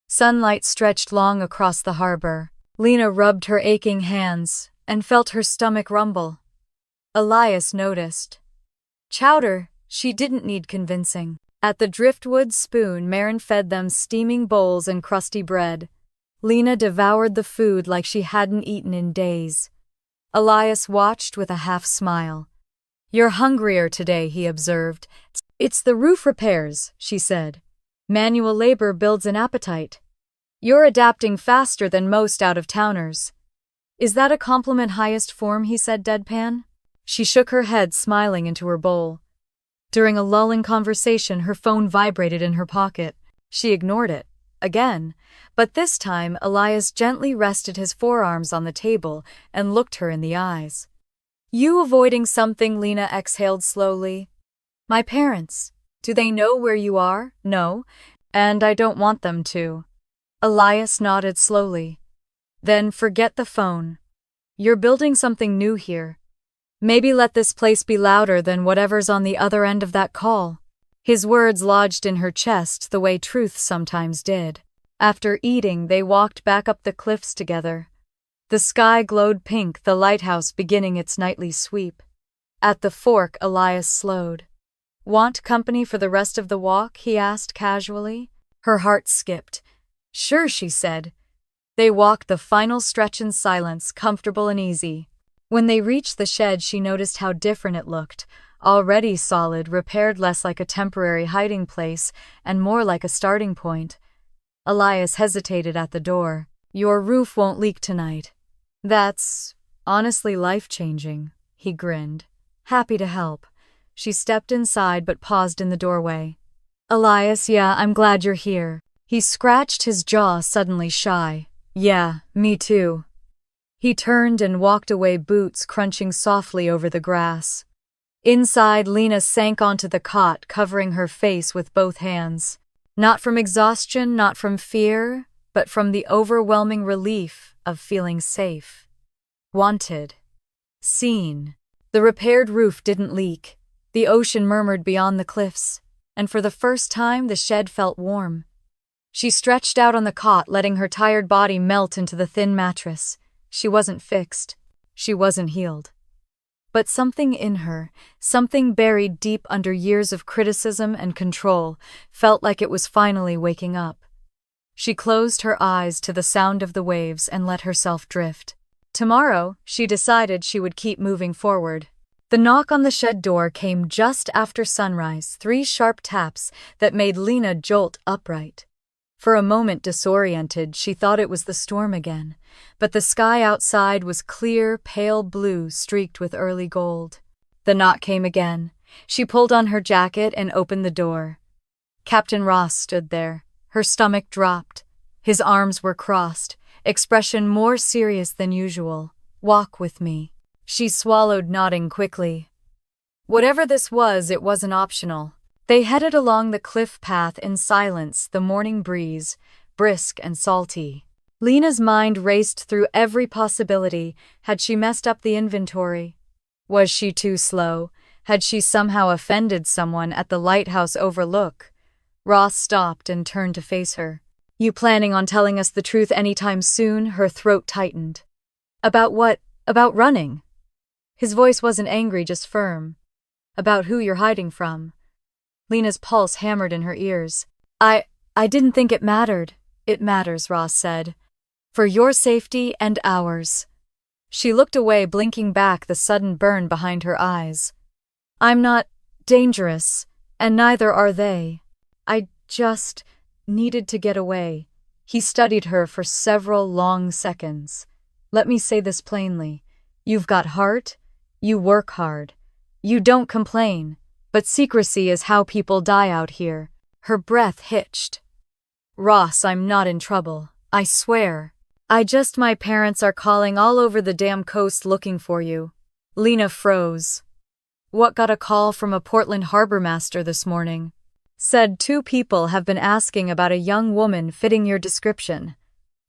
Sunlight stretched long across the harbor. Lena rubbed her aching hands and felt her stomach rumble. Elias noticed. Chowder, she didn't need convincing. At the driftwood spoon, Marin fed them steaming bowls and crusty bread. Lena devoured the food like she hadn't eaten in days. Elias watched with a half smile. "You're hungrier today," he observed. "It's the roof repairs," she said. "Manual labor builds an appetite. You're adapting faster than most out-of-towners." "Is that a compliment highest form?" he said deadpan. She shook her head, smiling into her bowl. During a lull in conversation, her phone vibrated in her pocket. She ignored it. Again. But this time, Elias gently rested his forearms on the table and looked her in the eyes. "You avoiding something?" Lena exhaled slowly. "My parents. Do they know where you are?" "No. And I don't want them to." Elias nodded slowly. "Then forget the phone. You're building something new here. Maybe let this place be louder than whatever's on the other end of that call." His words lodged in her chest the way truth sometimes did. After eating, they walked back up the cliffs together. The sky glowed pink, the lighthouse beginning its nightly sweep. At the fork, Elias slowed. "Want company for the rest of the walk?" he asked casually. Her heart skipped. "Sure," she said. They walked the final stretch in silence, comfortable and easy. When they reached the shed, she noticed how different it looked. Already solid, repaired less like a temporary hiding place and more like a starting point. Elias hesitated at the door. "Your roof won't leak tonight." "That's honestly life-changing," he grinned. "Happy to help." She stepped inside but paused in the doorway. "Elias, yeah, I'm glad you're here." He scratched his jaw, suddenly shy. "Yeah, me too." He turned and walked away, boots crunching softly over the grass. Inside, Lena sank onto the cot, covering her face with both hands. Not from exhaustion, not from fear, but from the overwhelming relief of feeling safe. Wanted. Seen. The repaired roof didn't leak. The ocean murmured beyond the cliffs, and for the first time the shed felt warm. She stretched out on the cot, letting her tired body melt into the thin mattress. She wasn't fixed. She wasn't healed. But something in her, something buried deep under years of criticism and control, felt like it was finally waking up. She closed her eyes to the sound of the waves and let herself drift. Tomorrow, she decided she would keep moving forward. The knock on the shed door came just after sunrise, 3 sharp taps that made Lena jolt upright. For a moment, disoriented, she thought it was the storm again, but the sky outside was clear, pale blue streaked with early gold. The knock came again. She pulled on her jacket and opened the door. Captain Ross stood there. Her stomach dropped. His arms were crossed, expression more serious than usual. "Walk with me." She swallowed, nodding quickly. Whatever this was, it wasn't optional. They headed along the cliff path in silence, the morning breeze, brisk and salty. Lena's mind raced through every possibility. Had she messed up the inventory? Was she too slow? Had she somehow offended someone at the lighthouse overlook? Ross stopped and turned to face her. "You planning on telling us the truth anytime soon?" Her throat tightened. "About what? About running?" His voice wasn't angry, just firm. "About who you're hiding from." Lena's pulse hammered in her ears. I didn't think it mattered." "It matters," Ross said. "For your safety and ours." She looked away, blinking back the sudden burn behind her eyes. "I'm not dangerous, and neither are they. I just needed to get away." He studied her for several long seconds. "Let me say this plainly. You've got heart, you work hard, you don't complain, but secrecy is how people die out here." Her breath hitched. "Ross, I'm not in trouble, I swear. My parents are calling all over the damn coast looking for you." Lena froze. "What, got a call from a Portland harbor master this morning? Said 2 people have been asking about a young woman fitting your description."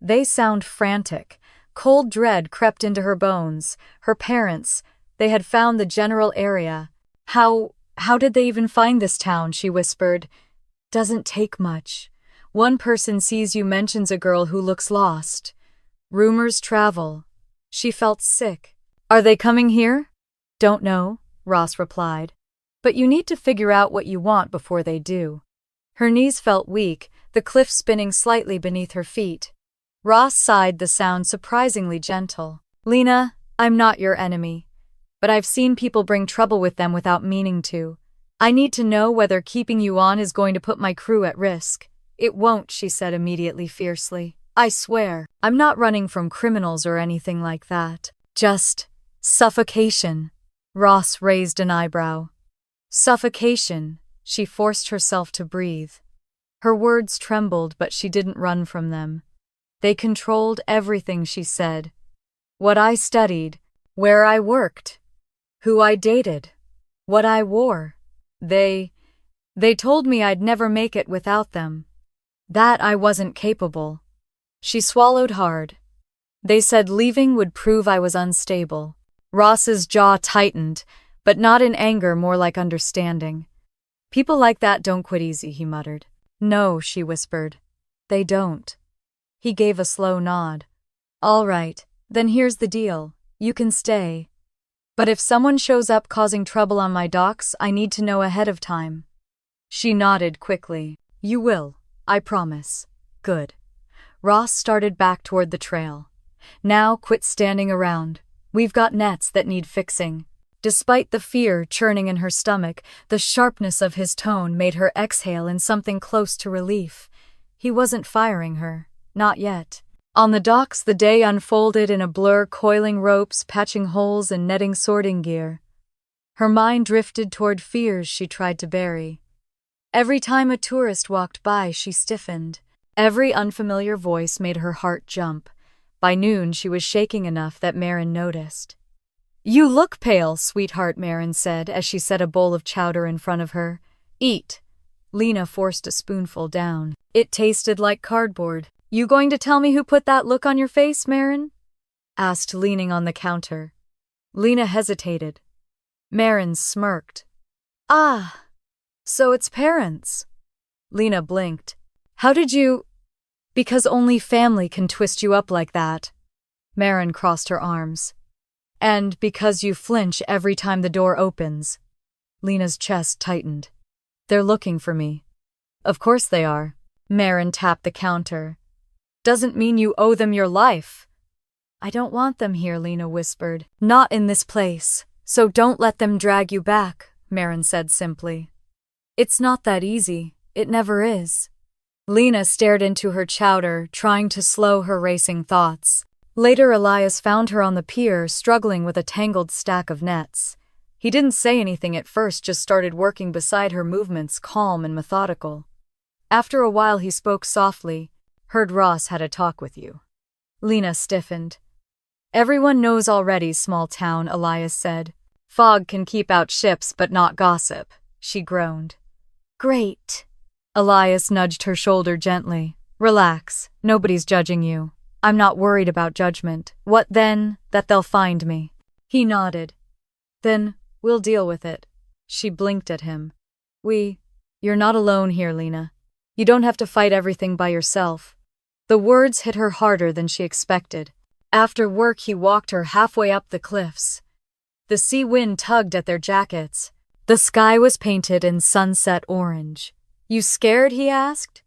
They sound frantic. Cold dread crept into her bones. Her parents, they had found the general area. How did they even find this town?" she whispered. "Doesn't take much. One person sees you, mentions a girl who looks lost. Rumors travel." She felt sick. "Are they coming here?" "Don't know," Ross replied. "But you need to figure out what you want before they do." Her knees felt weak, the cliff spinning slightly beneath her feet. Ross sighed, the sound surprisingly gentle. "Lena, I'm not your enemy. But I've seen people bring trouble with them without meaning to. I need to know whether keeping you on is going to put my crew at risk." "It won't," she said immediately, fiercely. "I swear, I'm not running from criminals or anything like that. Just suffocation." Ross raised an eyebrow. "Suffocation." She forced herself to breathe. Her words trembled, but she didn't run from them. "They controlled everything," she said. "What I studied, where I worked, who I dated, what I wore. They told me I'd never make it without them. That I wasn't capable." She swallowed hard. "They said leaving would prove I was unstable." Ross's jaw tightened, but not in anger, more like understanding. "People like that don't quit easy," he muttered. "No," she whispered. "They don't." He gave a slow nod. "All right, then here's the deal. You can stay. But if someone shows up causing trouble on my docks, I need to know ahead of time." She nodded quickly. "You will, I promise." "Good." Ross started back toward the trail. "Now quit standing around. We've got nets that need fixing." Despite the fear churning in her stomach, the sharpness of his tone made her exhale in something close to relief. He wasn't firing her. Not yet. On the docks, the day unfolded in a blur, coiling ropes, patching holes, and netting sorting gear. Her mind drifted toward fears she tried to bury. Every time a tourist walked by, she stiffened. Every unfamiliar voice made her heart jump. By noon, she was shaking enough that Marin noticed. "You look pale, sweetheart," Marin said as she set a bowl of chowder in front of her. "Eat." Lena forced a spoonful down. It tasted like cardboard. "You going to tell me who put that look on your face, Marin?" asked, leaning on the counter. Lena hesitated. Marin smirked. "Ah, so it's parents." Lena blinked. "How did you—" "Because only family can twist you up like that." Marin crossed her arms. "And because you flinch every time the door opens." Lena's chest tightened. "They're looking for me." "Of course they are." Marin tapped the counter. "Doesn't mean you owe them your life." "I don't want them here," Lena whispered. "Not in this place, so don't let them drag you back," Marin said simply. "It's not that easy. It never is." Lena stared into her chowder, trying to slow her racing thoughts. Later, Elias found her on the pier, struggling with a tangled stack of nets. He didn't say anything at first, just started working beside her, movements calm and methodical. After a while he spoke softly. "Heard Ross had a talk with you." Lena stiffened. "Everyone knows already, small town," Elias said. "Fog can keep out ships but not gossip," she groaned. "Great." Elias nudged her shoulder gently. "Relax, nobody's judging you. I'm not worried about judgment. What then? That they'll find me." He nodded. "Then we'll deal with it." She blinked at him. You're not alone here, Lena. You don't have to fight everything by yourself." The words hit her harder than she expected. After work he walked her halfway up the cliffs. The sea wind tugged at their jackets. The sky was painted in sunset orange. "You scared?" he asked.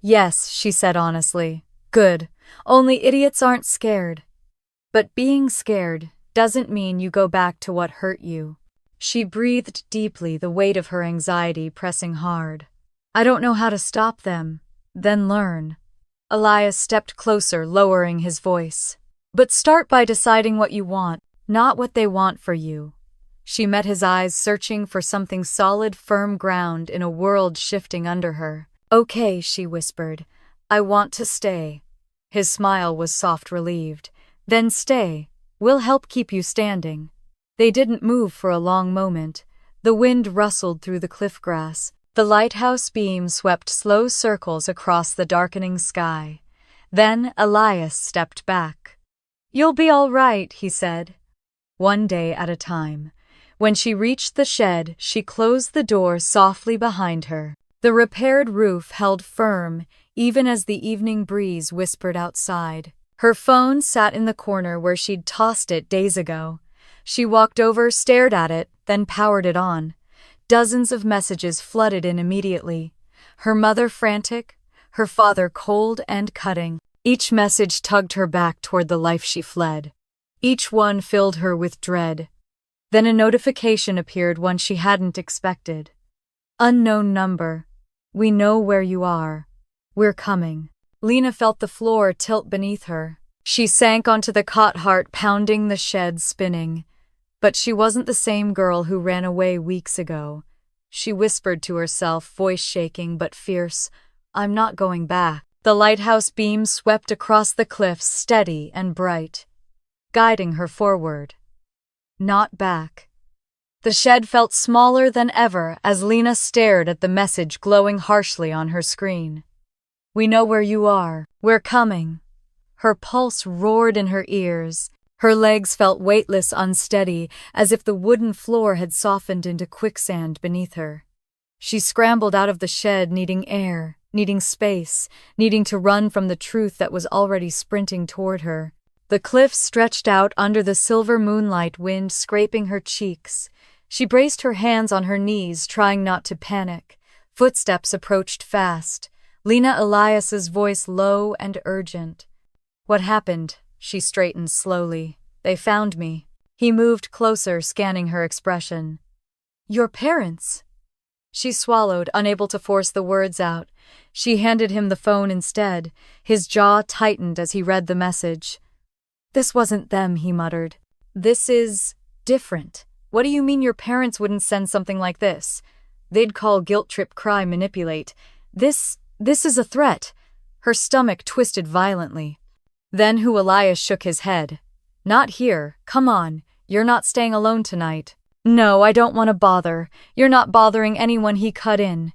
"Yes," she said honestly. "Good. Only idiots aren't scared." "But being scared doesn't mean you go back to what hurt you." She breathed deeply, the weight of her anxiety pressing hard. "I don't know how to stop them." "Then learn." Elias stepped closer, lowering his voice. "But start by deciding what you want, not what they want for you." She met his eyes, searching for something solid, firm ground in a world shifting under her. "Okay," she whispered. "I want to stay." His smile was soft, relieved. "Then stay. We'll help keep you standing." They didn't move for a long moment. The wind rustled through the cliff grass. The lighthouse beam swept slow circles across the darkening sky. Then Elias stepped back. "You'll be all right," he said. "One day at a time." When she reached the shed, she closed the door softly behind her. The repaired roof held firm, even as the evening breeze whispered outside. Her phone sat in the corner where she'd tossed it days ago. She walked over, stared at it, then powered it on. Dozens of messages flooded in immediately. Her mother frantic, her father cold and cutting. Each message tugged her back toward the life she fled. Each one filled her with dread. Then a notification appeared, one she hadn't expected. "Unknown number. We know where you are. We're coming." Lena felt the floor tilt beneath her. She sank onto the cot, heart pounding, the shed spinning. But she wasn't the same girl who ran away weeks ago. She whispered to herself, voice shaking but fierce, "I'm not going back." The lighthouse beam swept across the cliffs, steady and bright, guiding her forward. Not back. The shed felt smaller than ever as Lena stared at the message glowing harshly on her screen. "We know where you are. We're coming." Her pulse roared in her ears. Her legs felt weightless, unsteady, as if the wooden floor had softened into quicksand beneath her. She scrambled out of the shed, needing air, needing space, needing to run from the truth that was already sprinting toward her. The cliffs stretched out under the silver moonlight, wind scraping her cheeks. She braced her hands on her knees, trying not to panic. Footsteps approached fast. Lena Elias's voice low and urgent. "What happened?" She straightened slowly. "They found me." He moved closer, scanning her expression. "Your parents?" She swallowed, unable to force the words out. She handed him the phone instead. His jaw tightened as he read the message. "This wasn't them," he muttered. "This is different." "What do you mean your parents wouldn't send something like this? They'd call guilt trip, cry, manipulate. This is a threat." Her stomach twisted violently. Then Elias shook his head. "Not here. Come on. You're not staying alone tonight." "No, I don't want to bother. You're not bothering anyone," he cut in.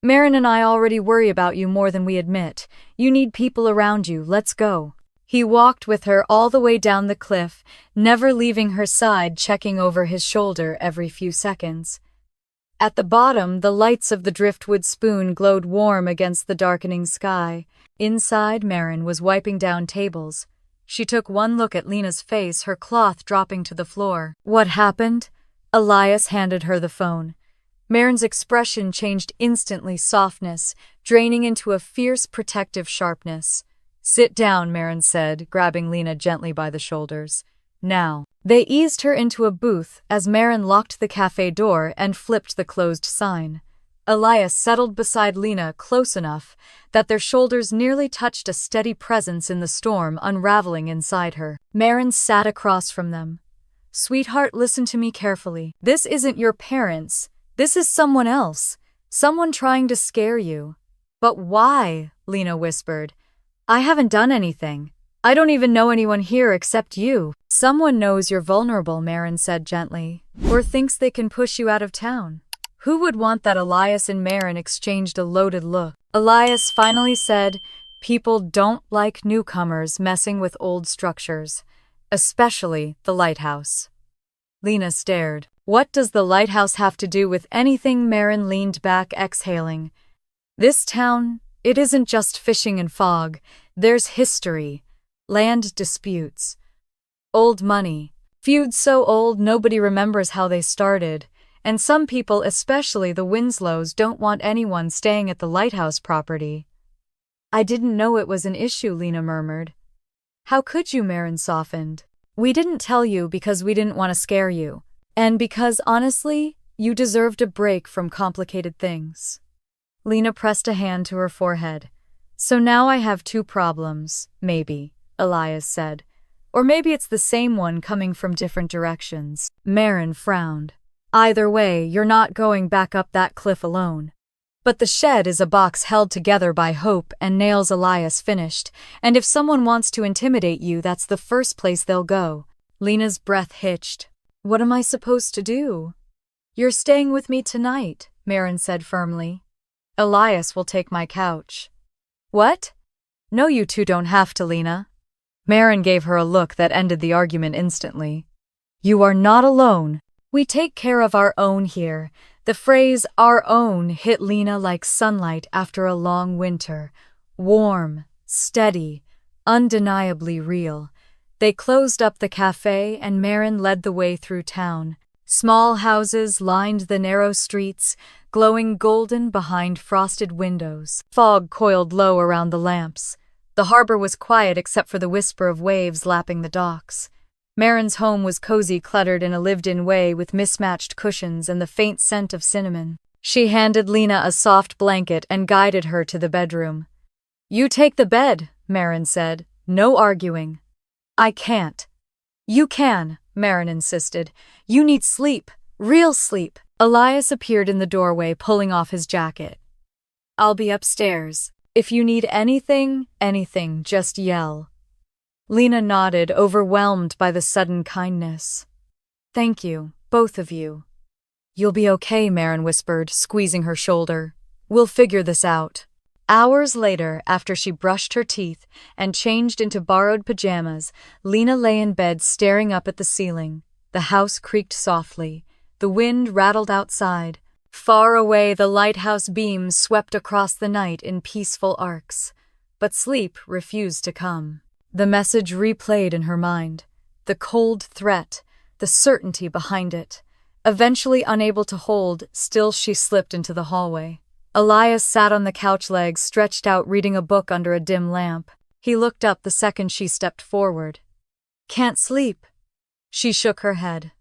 "Marin and I already worry about you more than we admit. You need people around you. Let's go." He walked with her all the way down the cliff, never leaving her side, checking over his shoulder every few seconds. At the bottom, the lights of the driftwood spoon glowed warm against the darkening sky. Inside, Marin was wiping down tables. She took one look at Lena's face, her cloth dropping to the floor. "What happened?" Elias handed her the phone. Marin's expression changed instantly, softness, draining into a fierce, protective sharpness. "Sit down," Marin said, grabbing Lena gently by the shoulders. "Now." They eased her into a booth as Marin locked the cafe door and flipped the closed sign. Elias settled beside Lena, close enough that their shoulders nearly touched, a steady presence in the storm unraveling inside her. Marin sat across from them. Sweetheart, listen to me carefully. This isn't your parents. This is someone else. Someone trying to scare you. But why? Lena whispered. I haven't done anything. I don't even know anyone here except you. Someone knows you're vulnerable, Marin said gently, or thinks they can push you out of town. Who would want that? Elias and Marin exchanged a loaded look. Elias finally said, people don't like newcomers messing with old structures, especially the lighthouse. Lena stared. What does the lighthouse have to do with anything? Marin leaned back, exhaling. This town, it isn't just fishing and fog. There's history, land disputes, old money, feuds so old nobody remembers how they started, and some people, especially the Winslows, don't want anyone staying at the lighthouse property. I didn't know it was an issue, Lena murmured. How could you? Marin softened. We didn't tell you because we didn't want to scare you, and because, honestly, you deserved a break from complicated things. Lena pressed a hand to her forehead. So now I have two problems, maybe, Elias said. Or maybe it's the same one coming from different directions. Marin frowned. Either way, you're not going back up that cliff alone. But the shed is a box held together by hope and nails, Elias finished, and if someone wants to intimidate you, that's the first place they'll go. Lena's breath hitched. What am I supposed to do? You're staying with me tonight, Marin said firmly. Elias will take my couch. What? No, you two don't have to, Lena. Marin gave her a look that ended the argument instantly. You are not alone. We take care of our own here. The phrase our own hit Lena like sunlight after a long winter. Warm, steady, undeniably real. They closed up the cafe and Marin led the way through town. Small houses lined the narrow streets, glowing golden behind frosted windows. Fog coiled low around the lamps. The harbor was quiet except for the whisper of waves lapping the docks. Marin's home was cozy, cluttered in a lived-in way with mismatched cushions and the faint scent of cinnamon. She handed Lena a soft blanket and guided her to the bedroom. You take the bed, Marin said. No arguing. I can't. You can, Marin insisted. You need sleep. Real sleep. Elias appeared in the doorway, pulling off his jacket. I'll be upstairs. If you need anything, just yell. Lena nodded, overwhelmed by the sudden kindness. Thank you, both of you. You'll be okay, Marin whispered, squeezing her shoulder. We'll figure this out. Hours later, after she brushed her teeth and changed into borrowed pajamas, Lena lay in bed staring up at the ceiling. The house creaked softly. The wind rattled outside. Far away, the lighthouse beams swept across the night in peaceful arcs. But sleep refused to come. The message replayed in her mind. The cold threat, the certainty behind it. Eventually unable to hold, still she slipped into the hallway. Elias sat on the couch, legs stretched out, reading a book under a dim lamp. He looked up the second she stepped forward. Can't sleep. She shook her head.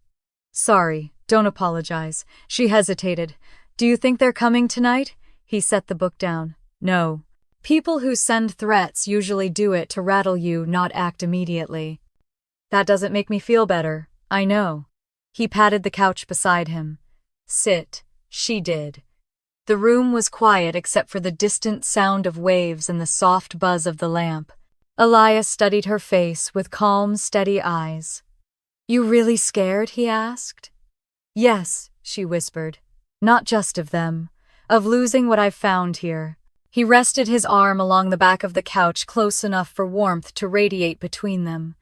Sorry, don't apologize. She hesitated. Do you think they're coming tonight? He set the book down. No. People who send threats usually do it to rattle you, not act immediately. That doesn't make me feel better. I know. He patted the couch beside him. Sit. She did. The room was quiet except for the distant sound of waves and the soft buzz of the lamp. Elias studied her face with calm, steady eyes. You really scared? He asked. Yes, she whispered. Not just of them. Of losing what I've found here. He rested his arm along the back of the couch, close enough for warmth to radiate between them.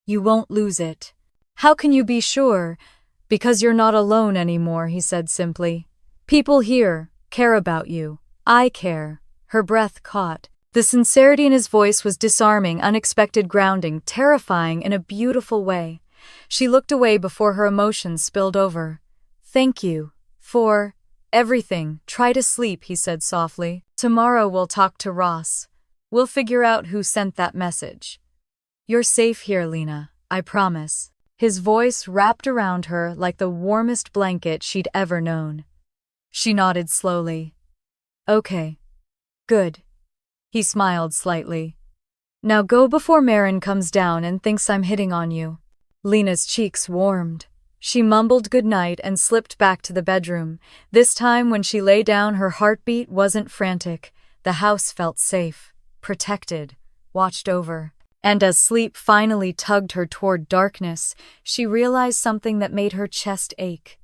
You won't lose it. How can you be sure? Because you're not alone anymore, he said simply. People here care about you. I care. Her breath caught. The sincerity in his voice was disarming, unexpected, grounding, terrifying in a beautiful way. She looked away before her emotions spilled over. Thank you. For everything. Try to sleep, he said softly. Tomorrow we'll talk to Ross. We'll figure out who sent that message. You're safe here, Lena. I promise. His voice wrapped around her like the warmest blanket she'd ever known. She nodded slowly. Okay. Good. He smiled slightly. Now go before Marin comes down and thinks I'm hitting on you. Lena's cheeks warmed. She mumbled goodnight and slipped back to the bedroom. This time when she lay down, her heartbeat wasn't frantic. The house felt safe, protected, watched over. And as sleep finally tugged her toward darkness, she realized something that made her chest ache.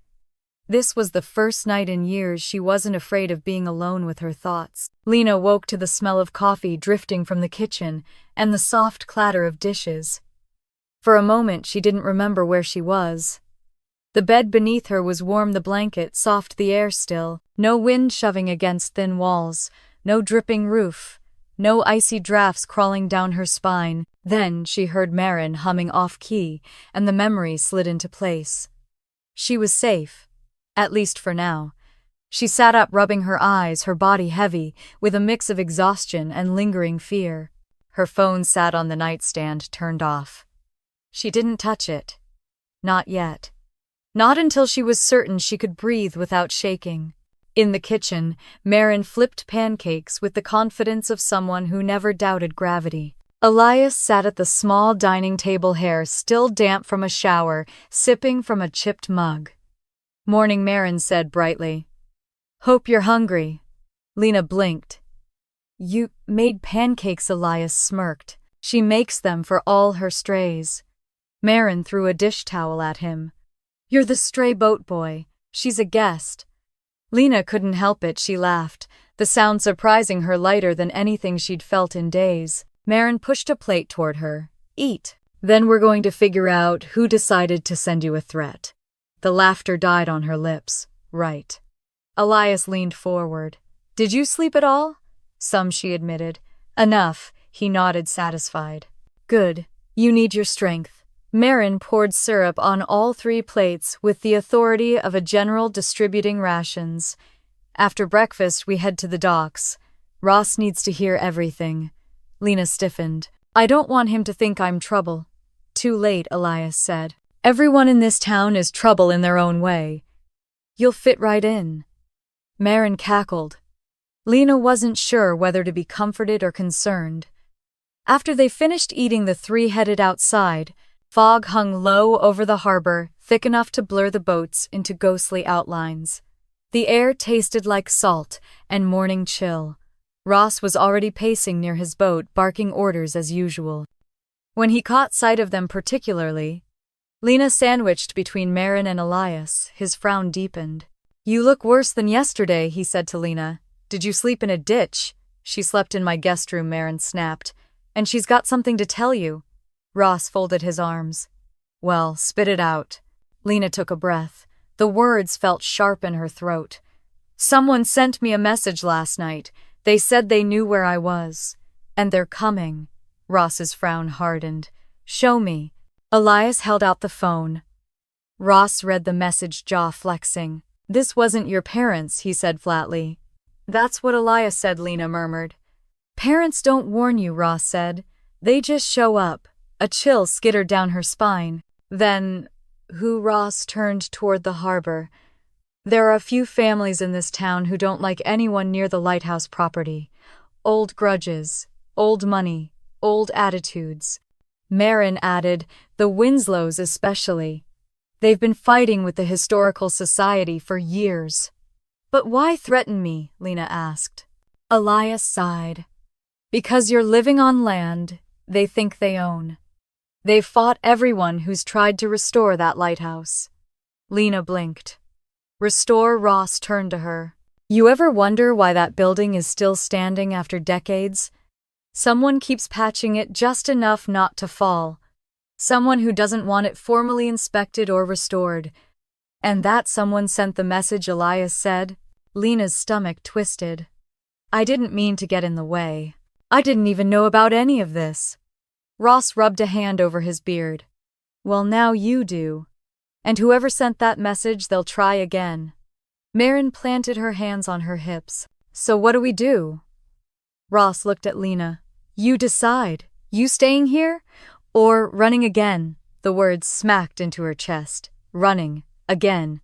This was the first night in years she wasn't afraid of being alone with her thoughts. Lena woke to the smell of coffee drifting from the kitchen and the soft clatter of dishes. For a moment she didn't remember where she was. The bed beneath her was warm, the blanket soft, the air still. No wind shoving against thin walls, no dripping roof, no icy drafts crawling down her spine. Then she heard Marin humming off-key, and the memory slid into place. She was safe, at least for now. She sat up, rubbing her eyes, her body heavy, with a mix of exhaustion and lingering fear. Her phone sat on the nightstand, turned off. She didn't touch it. Not yet. Not until she was certain she could breathe without shaking. In the kitchen, Marin flipped pancakes with the confidence of someone who never doubted gravity. Elias sat at the small dining table, hair still damp from a shower, sipping from a chipped mug. "Morning," Marin said brightly. "Hope you're hungry." Lena blinked. "You made pancakes," Elias smirked. "She makes them for all her strays." Marin threw a dish towel at him. "You're the stray boat boy. She's a guest." Lena couldn't help it, she laughed, the sound surprising her, lighter than anything she'd felt in days. Marin pushed a plate toward her. "Eat. Then we're going to figure out who decided to send you a threat." The laughter died on her lips. "Right." Elias leaned forward. "Did you sleep at all?" "Some," she admitted. "Enough," he nodded, satisfied. "Good. You need your strength." Marin poured syrup on all 3 plates with the authority of a general distributing rations. "After breakfast, we head to the docks. Ross needs to hear everything." Lena stiffened. "I don't want him to think I'm trouble." "Too late," Elias said. "Everyone in this town is trouble in their own way. You'll fit right in." Marin cackled. Lena wasn't sure whether to be comforted or concerned. After they finished eating, the 3 headed outside. Fog hung low over the harbor, thick enough to blur the boats into ghostly outlines. The air tasted like salt and morning chill. Ross was already pacing near his boat, barking orders as usual. When he caught sight of them particularly, Lena sandwiched between Marin and Elias, his frown deepened. "You look worse than yesterday," he said to Lena. "Did you sleep in a ditch?" "She slept in my guest room," Marin snapped. "And she's got something to tell you." Ross folded his arms. "Well, spit it out." Lena took a breath. The words felt sharp in her throat. "Someone sent me a message last night. They said they knew where I was. And they're coming." Ross's frown hardened. "Show me." Elias held out the phone. Ross read the message, jaw flexing. "This wasn't your parents," he said flatly. "That's what Elias said," Lena murmured. "Parents don't warn you," Ross said. "They just show up." A chill skittered down her spine. "Then, who?" Ross turned toward the harbor. "There are a few families in this town who don't like anyone near the lighthouse property. Old grudges, old money, old attitudes." Marin added, "The Winslows especially. They've been fighting with the Historical Society for years." "But why threaten me?" Lena asked. Elias sighed. "Because you're living on land they think they own. They've fought everyone who's tried to restore that lighthouse." Lena blinked. "Restore?" Ross turned to her. "You ever wonder why that building is still standing after decades? Someone keeps patching it just enough not to fall. Someone who doesn't want it formally inspected or restored. And that someone sent the message," Elias said. Lena's stomach twisted. "I didn't mean to get in the way. I didn't even know about any of this." Ross rubbed a hand over his beard. "Well, now you do. And whoever sent that message, they'll try again." Marin planted her hands on her hips. "So what do we do?" Ross looked at Lena. "You decide. You staying here? Or running again?" The words smacked into her chest. Running. Again.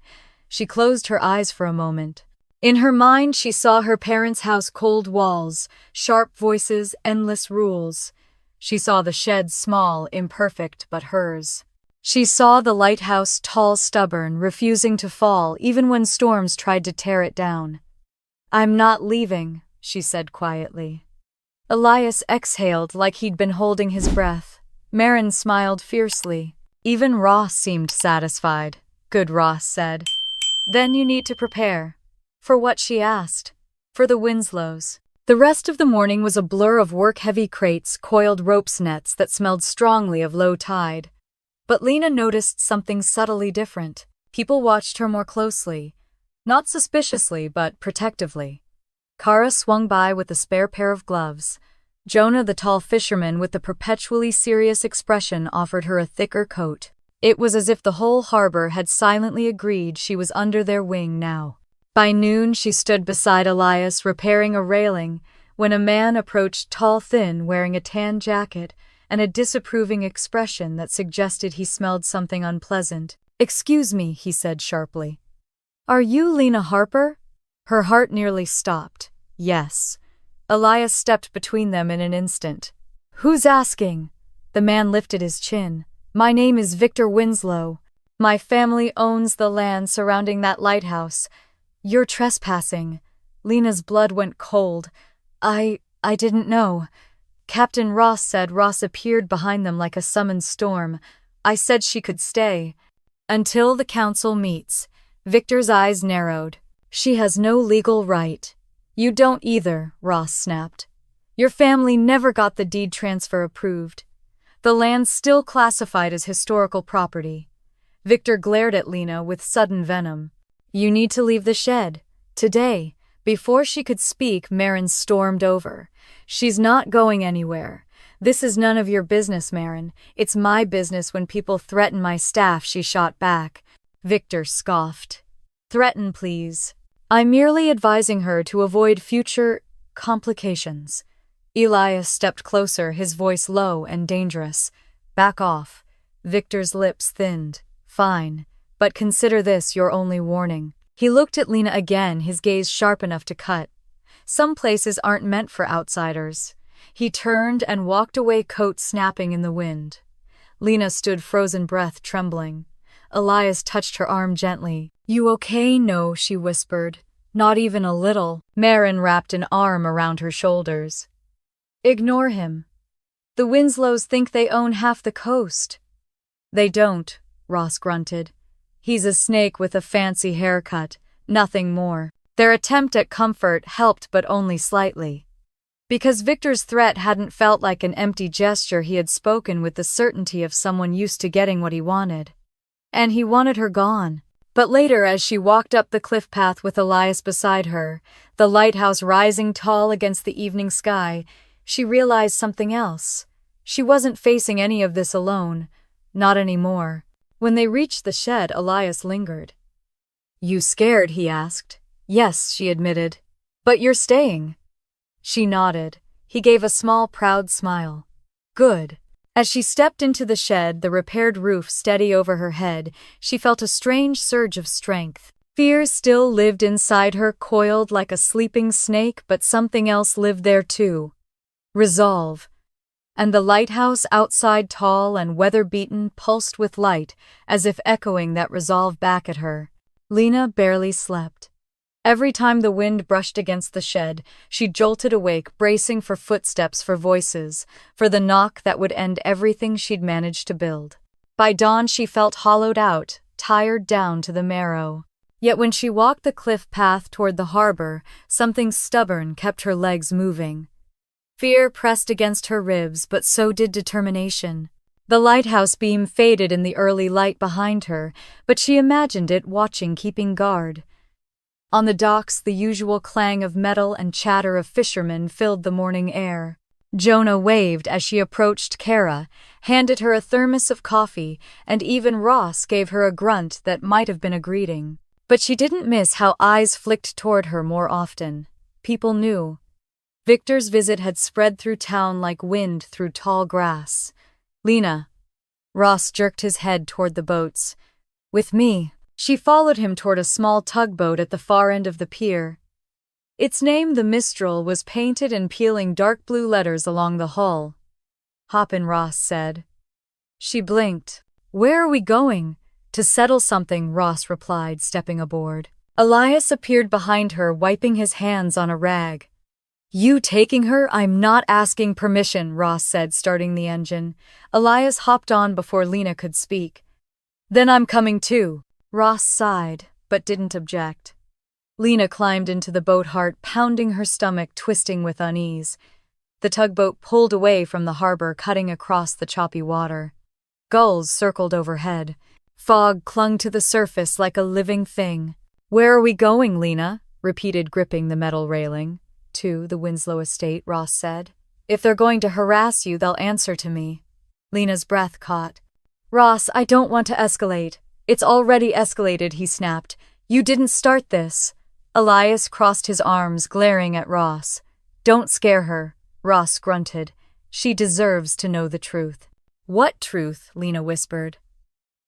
She closed her eyes for a moment. In her mind, she saw her parents' house, cold walls, sharp voices, endless rules. She saw the shed, small, imperfect, but hers. She saw the lighthouse tall, stubborn, refusing to fall even when storms tried to tear it down. "I'm not leaving," she said quietly. Elias exhaled like he'd been holding his breath. Marin smiled fiercely. Even Ross seemed satisfied. "Good," Ross said. "Then you need to prepare." For what, she asked. "For the Winslows." The rest of the morning was a blur of work-heavy crates, coiled ropes, nets that smelled strongly of low tide. But Lena noticed something subtly different. People watched her more closely. Not suspiciously, but protectively. Kara swung by with a spare pair of gloves. Jonah, the tall fisherman with the perpetually serious expression, offered her a thicker coat. It was as if the whole harbor had silently agreed she was under their wing now. By noon, she stood beside Elias repairing a railing when a man approached, tall, thin, wearing a tan jacket and a disapproving expression that suggested he smelled something unpleasant. "Excuse me," he said sharply. "Are you Lena Harper?" Her heart nearly stopped. "Yes." Elias stepped between them in an instant. "Who's asking?" The man lifted his chin. "My name is Victor Winslow. My family owns the land surrounding that lighthouse. You're trespassing." Lena's blood went cold. I didn't know." Captain Ross said. Ross appeared behind them like a summoned storm. "I said she could stay." "Until the council meets." Victor's eyes narrowed. "She has no legal right." "You don't either," Ross snapped. "Your family never got the deed transfer approved. The land's still classified as historical property." Victor glared at Lena with sudden venom. "You need to leave the shed. Today." Before she could speak, Marin stormed over. "She's not going anywhere. This is none of your business, Marin. It's my business when people threaten my staff," she shot back. Victor scoffed. "Threaten, please. I'm merely advising her to avoid future complications." Elias stepped closer, his voice low and dangerous. "Back off." Victor's lips thinned. "Fine. But consider this your only warning." He looked at Lena again, his gaze sharp enough to cut. "Some places aren't meant for outsiders." He turned and walked away, coat snapping in the wind. Lena stood frozen, breath trembling. Elias touched her arm gently. "You okay?" "No," she whispered. "Not even a little." Marin wrapped an arm around her shoulders. "Ignore him. The Winslows think they own half the coast." "They don't," Ross grunted. "He's a snake with a fancy haircut, nothing more." Their attempt at comfort helped, but only slightly. Because Victor's threat hadn't felt like an empty gesture, he had spoken with the certainty of someone used to getting what he wanted. And he wanted her gone. But later, as she walked up the cliff path with Elias beside her, the lighthouse rising tall against the evening sky, she realized something else. She wasn't facing any of this alone. Not anymore. When they reached the shed, Elias lingered. "You scared?" he asked. "Yes," she admitted. "But you're staying." She nodded. He gave a small, proud smile. "Good." As she stepped into the shed, the repaired roof steady over her head, she felt a strange surge of strength. Fear still lived inside her, coiled like a sleeping snake, but something else lived there too. Resolve. And the lighthouse outside, tall and weather-beaten, pulsed with light, as if echoing that resolve back at her. Lena barely slept. Every time the wind brushed against the shed, she jolted awake, bracing for footsteps, for voices, for the knock that would end everything she'd managed to build. By dawn, she felt hollowed out, tired down to the marrow. Yet when she walked the cliff path toward the harbor, something stubborn kept her legs moving. Fear pressed against her ribs, but so did determination. The lighthouse beam faded in the early light behind her, but she imagined it watching, keeping guard. On the docks, the usual clang of metal and chatter of fishermen filled the morning air. Jonah waved as she approached Kara, handed her a thermos of coffee, and even Ross gave her a grunt that might have been a greeting. But she didn't miss how eyes flicked toward her more often. People knew. Victor's visit had spread through town like wind through tall grass. "Lena." Ross jerked his head toward the boats. "With me." She followed him toward a small tugboat at the far end of the pier. Its name, the Mistral, was painted in peeling dark blue letters along the hull. "Hop in," Ross said. She blinked. Where are we going? To settle something, Ross replied, stepping aboard. Elias appeared behind her, wiping his hands on a rag. You taking her? I'm not asking permission, Ross said, starting the engine. Elias hopped on before Lena could speak. Then I'm coming too. Ross sighed, but didn't object. Lena climbed into the boat, heart pounding, her stomach twisting with unease. The tugboat pulled away from the harbor, cutting across the choppy water. Gulls circled overhead. Fog clung to the surface like a living thing. Where are we going, Lena? Repeated, gripping the metal railing. To the Winslow estate, Ross said. If they're going to harass you, they'll answer to me. Lena's breath caught. Ross, I don't want to escalate. It's already escalated, he snapped. You didn't start this. Elias crossed his arms, glaring at Ross. Don't scare her, Ross grunted. She deserves to know the truth. What truth? Lena whispered.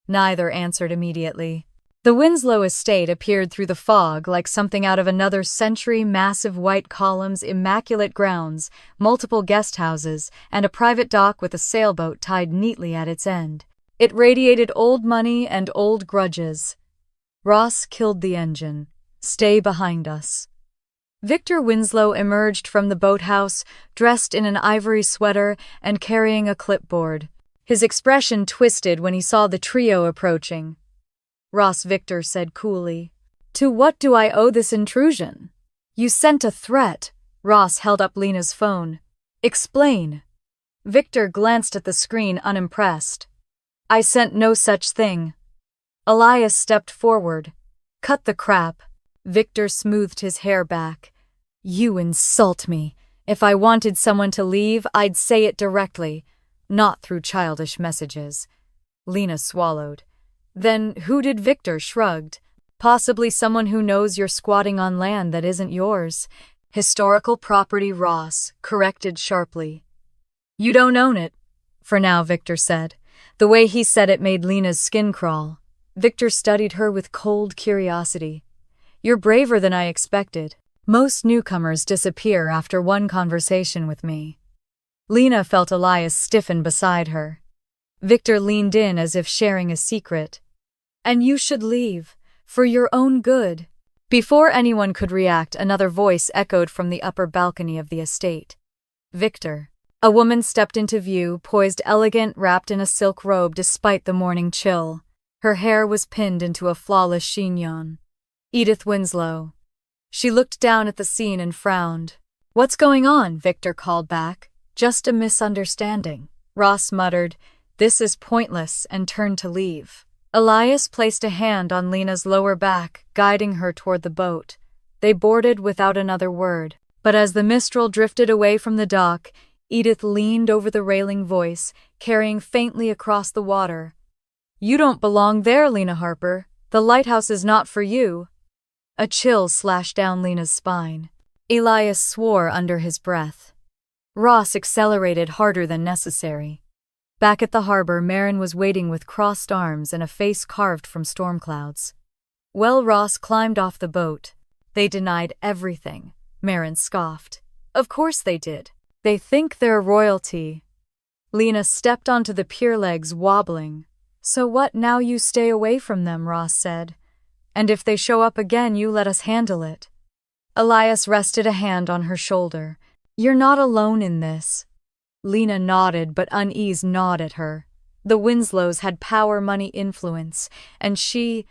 Neither answered immediately. The Winslow estate appeared through the fog like something out of another century. Massive white columns, immaculate grounds, multiple guest houses, and a private dock with a sailboat tied neatly at its end. It radiated old money and old grudges. Ross killed the engine. Stay behind us. Victor Winslow emerged from the boathouse, dressed in an ivory sweater and carrying a clipboard. His expression twisted when he saw the trio approaching. Ross, Victor said coolly. To what do I owe this intrusion? You sent a threat. Ross held up Lena's phone. Explain. Victor glanced at the screen, unimpressed. I sent no such thing. Elias stepped forward. Cut the crap. Victor smoothed his hair back. You insult me. If I wanted someone to leave, I'd say it directly, not through childish messages. Lena swallowed. Then who did? Victor shrugged. Possibly someone who knows you're squatting on land that isn't yours. Historical property, Ross corrected sharply. You don't own it. For now, Victor said. The way he said it made Lena's skin crawl. Victor studied her with cold curiosity. You're braver than I expected. Most newcomers disappear after one conversation with me. Lena felt Elias stiffen beside her. Victor leaned in as if sharing a secret. And you should leave, for your own good. Before anyone could react, another voice echoed from the upper balcony of the estate. Victor. A woman stepped into view, poised, elegant, wrapped in a silk robe despite the morning chill. Her hair was pinned into a flawless chignon. Edith Winslow. She looked down at the scene and frowned. What's going on? Victor called back. Just a misunderstanding. Ross muttered. This is pointless, and turned to leave. Elias placed a hand on Lena's lower back, guiding her toward the boat. They boarded without another word. But as the Mistral drifted away from the dock, Edith leaned over the railing, voice carrying faintly across the water. You don't belong there, Lena Harper. The lighthouse is not for you. A chill slashed down Lena's spine. Elias swore under his breath. Ross accelerated harder than necessary. Back at the harbor, Marin was waiting with crossed arms and a face carved from storm clouds. Well, Ross climbed off the boat. They denied everything, Marin scoffed. Of course they did. They think they're royalty. Lena stepped onto the pier, legs wobbling. So what now? You stay away from them, Ross said. And if they show up again, you let us handle it. Elias rested a hand on her shoulder. You're not alone in this. Lena nodded, but unease gnawed at her. The Winslows had power, money, influence, and she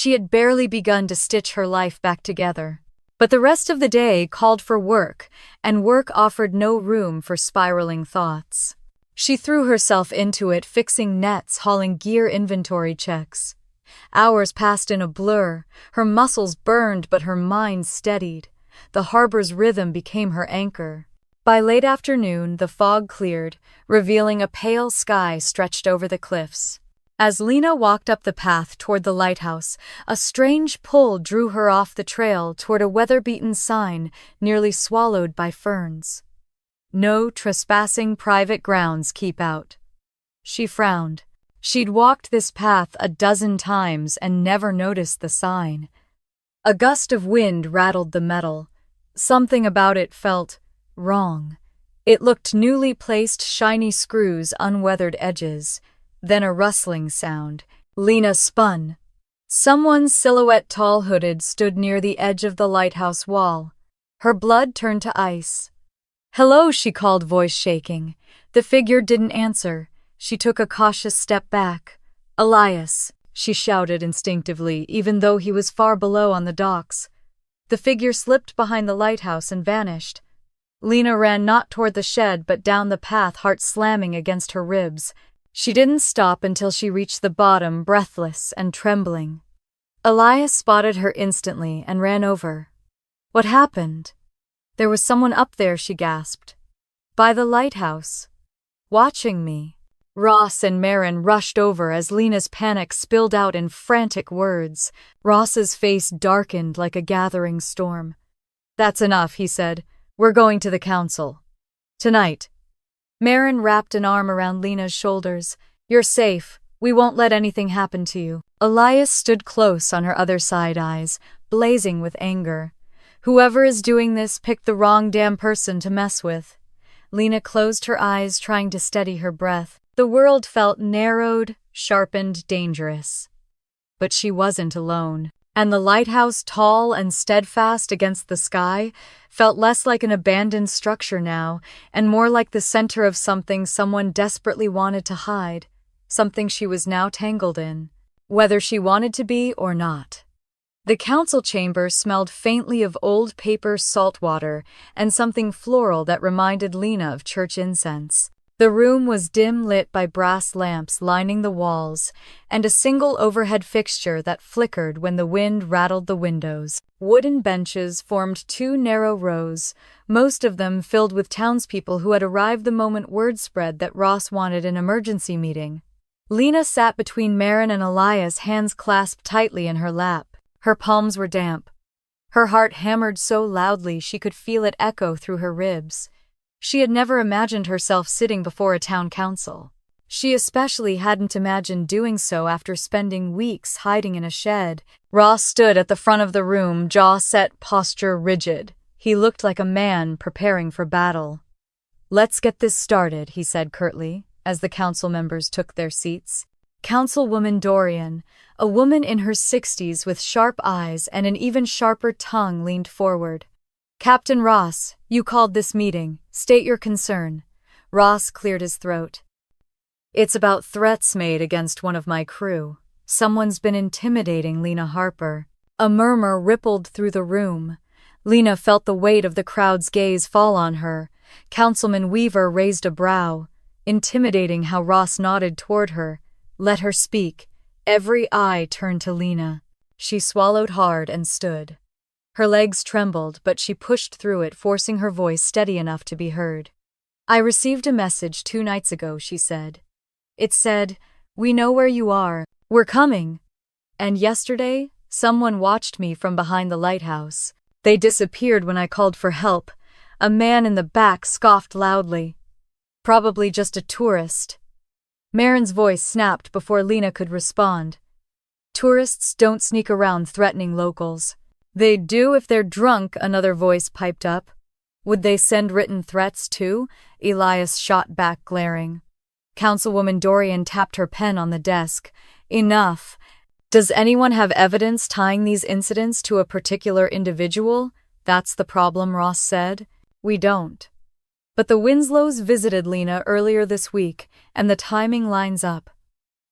had barely begun to stitch her life back together. But the rest of the day called for work, and work offered no room for spiraling thoughts. She threw herself into it, fixing nets, hauling gear, inventory checks. Hours passed in a blur. Her muscles burned, but her mind steadied. The harbor's rhythm became her anchor. By late afternoon, the fog cleared, revealing a pale sky stretched over the cliffs. As Lena walked up the path toward the lighthouse, a strange pull drew her off the trail toward a weather-beaten sign nearly swallowed by ferns. No trespassing, private grounds, keep out. She frowned. She'd walked this path a dozen times and never noticed the sign. A gust of wind rattled the metal. Something about it felt wrong. It looked newly placed, shiny screws, unweathered edges. Then a rustling sound. Lena spun. Someone's silhouette, tall-hooded, stood near the edge of the lighthouse wall. Her blood turned to ice. "Hello," she called, voice shaking. The figure didn't answer. She took a cautious step back. "Elias," she shouted instinctively, even though he was far below on the docks. The figure slipped behind the lighthouse and vanished. Lena ran not toward the shed but down the path, heart slamming against her ribs. She didn't stop until she reached the bottom, breathless and trembling. Elias spotted her instantly and ran over. "What happened?" "There was someone up there," she gasped. "By the lighthouse. Watching me." Ross and Marin rushed over as Lena's panic spilled out in frantic words. Ross's face darkened like a gathering storm. "That's enough," he said. "We're going to the council. Tonight." Marin wrapped an arm around Lena's shoulders. "You're safe. We won't let anything happen to you." Elias stood close on her other side, eyes blazing with anger. "Whoever is doing this picked the wrong damn person to mess with." Lena closed her eyes, trying to steady her breath. The world felt narrowed, sharpened, dangerous. But she wasn't alone. And the lighthouse, tall and steadfast against the sky, felt less like an abandoned structure now, and more like the center of something someone desperately wanted to hide, something she was now tangled in, whether she wanted to be or not. The council chamber smelled faintly of old paper, salt water, and something floral that reminded Lena of church incense. The room was dim, lit by brass lamps lining the walls, and a single overhead fixture that flickered when the wind rattled the windows. Wooden benches formed two narrow rows, most of them filled with townspeople who had arrived the moment word spread that Ross wanted an emergency meeting. Lena sat between Marin and Elias, hands clasped tightly in her lap. Her palms were damp. Her heart hammered so loudly she could feel it echo through her ribs. She had never imagined herself sitting before a town council. She especially hadn't imagined doing so after spending weeks hiding in a shed. Ross stood at the front of the room, jaw set, posture rigid. He looked like a man preparing for battle. "Let's get this started," he said curtly, as the council members took their seats. Councilwoman Dorian, a woman in her 60s with sharp eyes and an even sharper tongue, leaned forward. "Captain Ross, you called this meeting. State your concern." Ross cleared his throat. "It's about threats made against one of my crew. Someone's been intimidating Lena Harper." A murmur rippled through the room. Lena felt the weight of the crowd's gaze fall on her. Councilman Weaver raised a brow. Intimidating how Ross nodded toward her. Let her speak. Every eye turned to Lena. She swallowed hard and stood. Her legs trembled, but she pushed through it, forcing her voice steady enough to be heard. "I received a message 2 nights ago," she said. "It said, 'We know where you are. We're coming.' And yesterday, someone watched me from behind the lighthouse. They disappeared when I called for help." A man in the back scoffed loudly. "Probably just a tourist." Marin's voice snapped before Lena could respond. "Tourists don't sneak around threatening locals." "They do if they're drunk," another voice piped up. "Would they send written threats too?" Elias shot back, glaring. Councilwoman Dorian tapped her pen on the desk. "Enough. Does anyone have evidence tying these incidents to a particular individual?" "That's the problem," Ross said. "We don't. But the Winslows visited Lena earlier this week, and the timing lines up."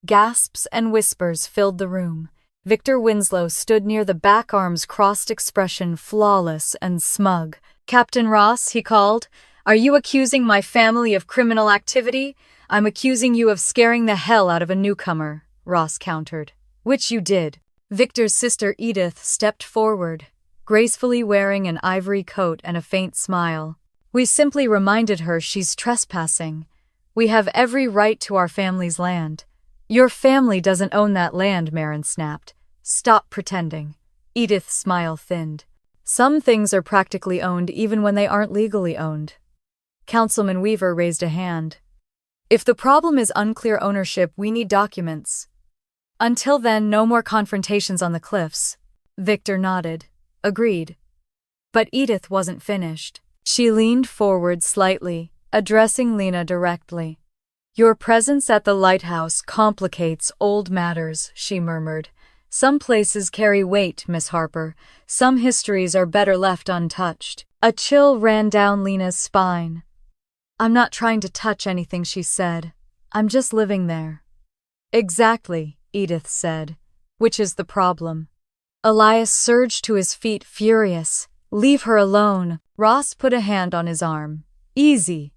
Gasps and whispers filled the room. Victor Winslow stood near the back, arms crossed, expression flawless and smug. "Captain Ross," he called, "are you accusing my family of criminal activity?" "I'm accusing you of scaring the hell out of a newcomer," Ross countered. "Which you did." Victor's sister Edith stepped forward, gracefully wearing an ivory coat and a faint smile. "We simply reminded her she's trespassing. We have every right to our family's land." "Your family doesn't own that land," Marin snapped. "Stop pretending." Edith's smile thinned. "Some things are practically owned even when they aren't legally owned." Councilman Weaver raised a hand. "If the problem is unclear ownership, we need documents. Until then, no more confrontations on the cliffs." Victor nodded. Agreed. But Edith wasn't finished. She leaned forward slightly, addressing Lena directly. Your presence at the lighthouse complicates old matters, she murmured. Some places carry weight, Miss Harper. Some histories are better left untouched. A chill ran down Lena's spine. I'm not trying to touch anything, she said. I'm just living there. Exactly, Edith said. Which is the problem. Elias surged to his feet, furious. Leave her alone. Ross put a hand on his arm. Easy.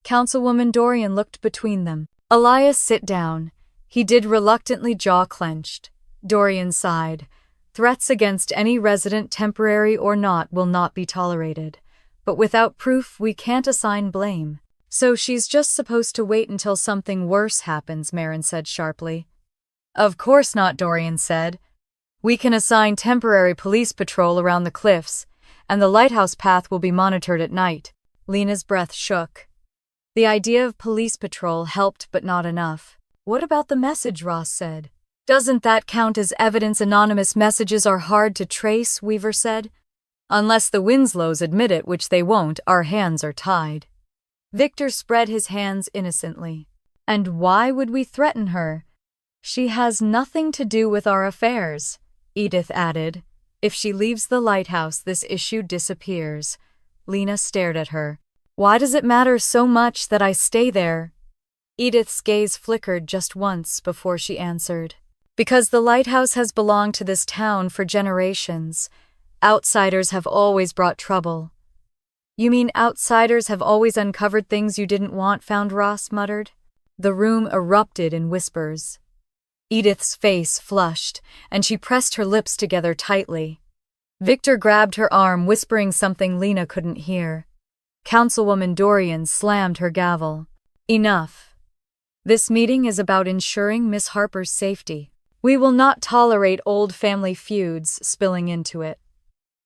Councilwoman Dorian looked between them. Elias, sit down. He did reluctantly, jaw clenched. Dorian sighed. Threats against any resident, temporary or not, will not be tolerated. But without proof, we can't assign blame. So she's just supposed to wait until something worse happens, Marin said sharply. Of course not, Dorian said. We can assign temporary police patrol around the cliffs, and the lighthouse path will be monitored at night. Lena's breath shook. The idea of police patrol helped, but not enough. What about the message, Ross said. Doesn't that count as evidence? Anonymous messages are hard to trace, Weaver said. Unless the Winslows admit it, which they won't, our hands are tied. Victor spread his hands innocently. And why would we threaten her? She has nothing to do with our affairs, Edith added. If she leaves the lighthouse, this issue disappears. Lena stared at her. Why does it matter so much that I stay there? Edith's gaze flickered just once before she answered. Because the lighthouse has belonged to this town for generations. Outsiders have always brought trouble. You mean outsiders have always uncovered things you didn't want, found, Ross muttered. The room erupted in whispers. Edith's face flushed, and she pressed her lips together tightly. Victor grabbed her arm, whispering something Lena couldn't hear. Councilwoman Dorian slammed her gavel. Enough. This meeting is about ensuring Miss Harper's safety. We will not tolerate old family feuds spilling into it.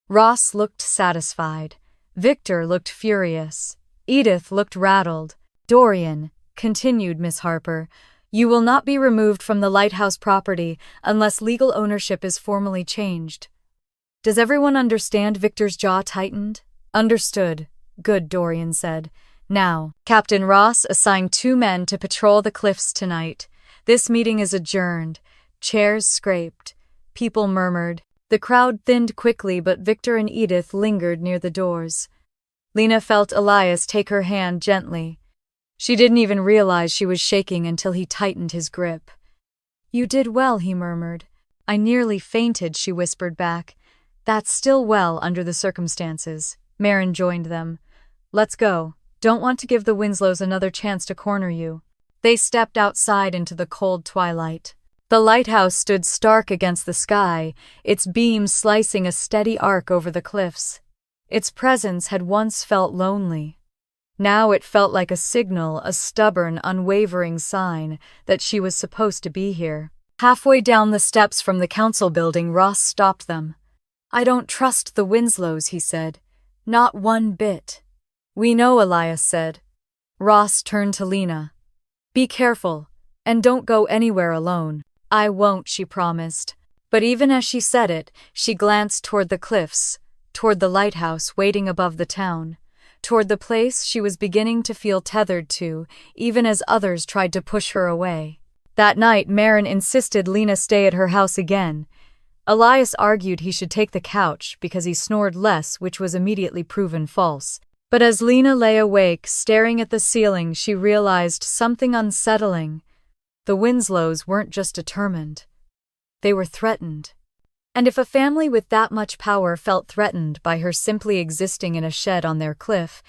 Ross looked satisfied. Victor looked furious. Edith looked rattled. Dorian, continued Miss Harper, you will not be removed from the lighthouse property unless legal ownership is formally changed. Does everyone understand? Victor's jaw tightened. Understood. Good, Dorian said. Now, Captain Ross assigned 2 men to patrol the cliffs tonight. This meeting is adjourned. Chairs scraped. People murmured. The crowd thinned quickly, but Victor and Edith lingered near the doors. Lena felt Elias take her hand gently. She didn't even realize she was shaking until he tightened his grip. You did well, he murmured. I nearly fainted, she whispered back. That's still well under the circumstances. Marin joined them. Let's go. Don't want to give the Winslows another chance to corner you. They stepped outside into the cold twilight. The lighthouse stood stark against the sky, its beams slicing a steady arc over the cliffs. Its presence had once felt lonely. Now it felt like a signal, a stubborn, unwavering sign that she was supposed to be here. Halfway down the steps from the council building, Ross stopped them. I don't trust the Winslows, he said. Not one bit. We know, Elias said. Ross turned to Lena. Be careful, and don't go anywhere alone. I won't, she promised. But even as she said it, she glanced toward the cliffs, toward the lighthouse waiting above the town, toward the place she was beginning to feel tethered to, even as others tried to push her away. That night, Marin insisted Lena stay at her house again. Elias argued he should take the couch because he snored less, which was immediately proven false. But as Lena lay awake, staring at the ceiling, she realized something unsettling. The Winslows weren't just determined. They were threatened. And if a family with that much power felt threatened by her simply existing in a shed on their cliff,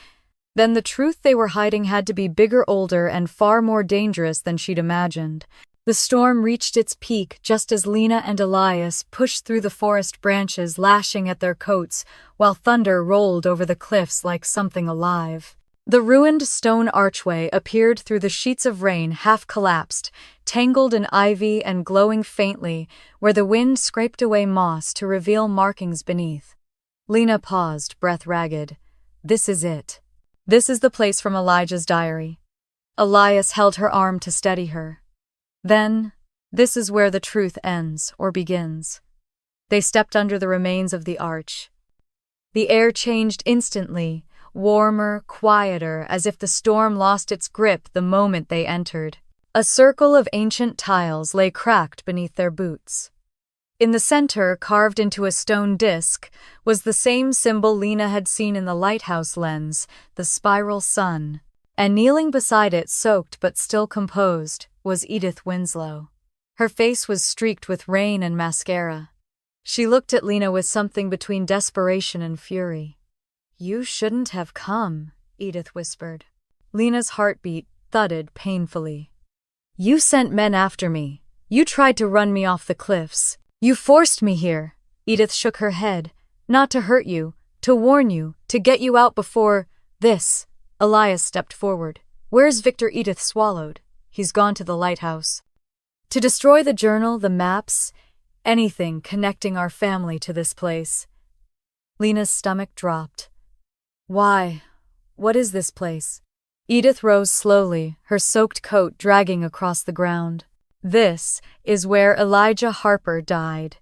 then the truth they were hiding had to be bigger, older, and far more dangerous than she'd imagined. The storm reached its peak just as Lena and Elias pushed through the forest branches, lashing at their coats, while thunder rolled over the cliffs like something alive. The ruined stone archway appeared through the sheets of rain, half collapsed, tangled in ivy and glowing faintly, where the wind scraped away moss to reveal markings beneath. Lena paused, breath ragged. This is it. This is the place from Elijah's diary. Elias held her arm to steady her. Then, this is where the truth ends, or begins. They stepped under the remains of the arch. The air changed instantly. warmer, quieter, as if the storm lost its grip the moment they entered. A circle of ancient tiles lay cracked beneath their boots. In the center, carved into a stone disc, was the same symbol Lena had seen in the lighthouse lens, the spiral sun. And kneeling beside it, soaked but still composed, was Edith Winslow. Her face was streaked with rain and mascara. She looked at Lena with something between desperation and fury. "You shouldn't have come," Edith whispered. Lena's heartbeat thudded painfully. "You sent men after me. You tried to run me off the cliffs. You forced me here." Edith shook her head. "Not to hurt you, to warn you, to get you out before this." Elias stepped forward. "Where's Victor?" Edith swallowed. "He's gone to the lighthouse. To destroy the journal, the maps, anything connecting our family to this place." Lena's stomach dropped. "Why? What is this place?" Edith rose slowly, her soaked coat dragging across the ground. "This is where Elijah Harper died."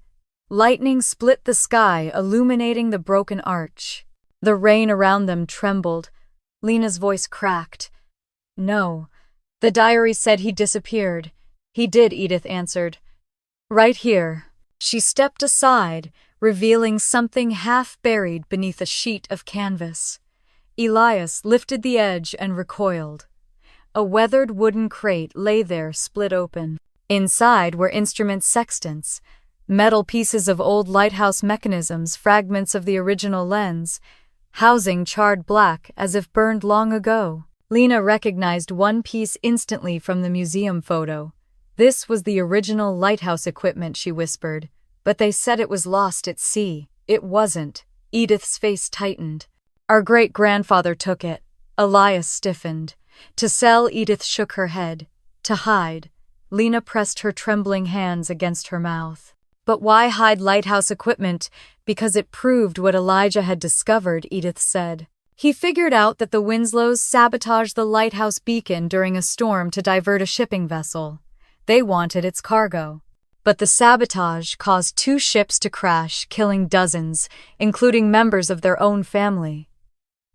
Lightning split the sky, illuminating the broken arch. The rain around them trembled. Lena's voice cracked. "No, the diary said he disappeared." "He did," Edith answered. "Right here." She stepped aside, revealing something half buried beneath a sheet of canvas. Elias lifted the edge and recoiled. A weathered wooden crate lay there, split open. Inside were instrument sextants, metal pieces of old lighthouse mechanisms, fragments of the original lens, housing charred black as if burned long ago. Lena recognized one piece instantly from the museum photo. "This was the original lighthouse equipment," she whispered. "But they said it was lost at sea." "It wasn't." Edith's face tightened. "Our great-grandfather took it." Elias stiffened. "To sell," Edith shook her head. "To hide." Lena pressed her trembling hands against her mouth. "But why hide lighthouse equipment?" "Because it proved what Elijah had discovered," Edith said. "He figured out that the Winslows sabotaged the lighthouse beacon during a storm to divert a shipping vessel. They wanted its cargo. But the sabotage caused 2 ships to crash, killing dozens, including members of their own family."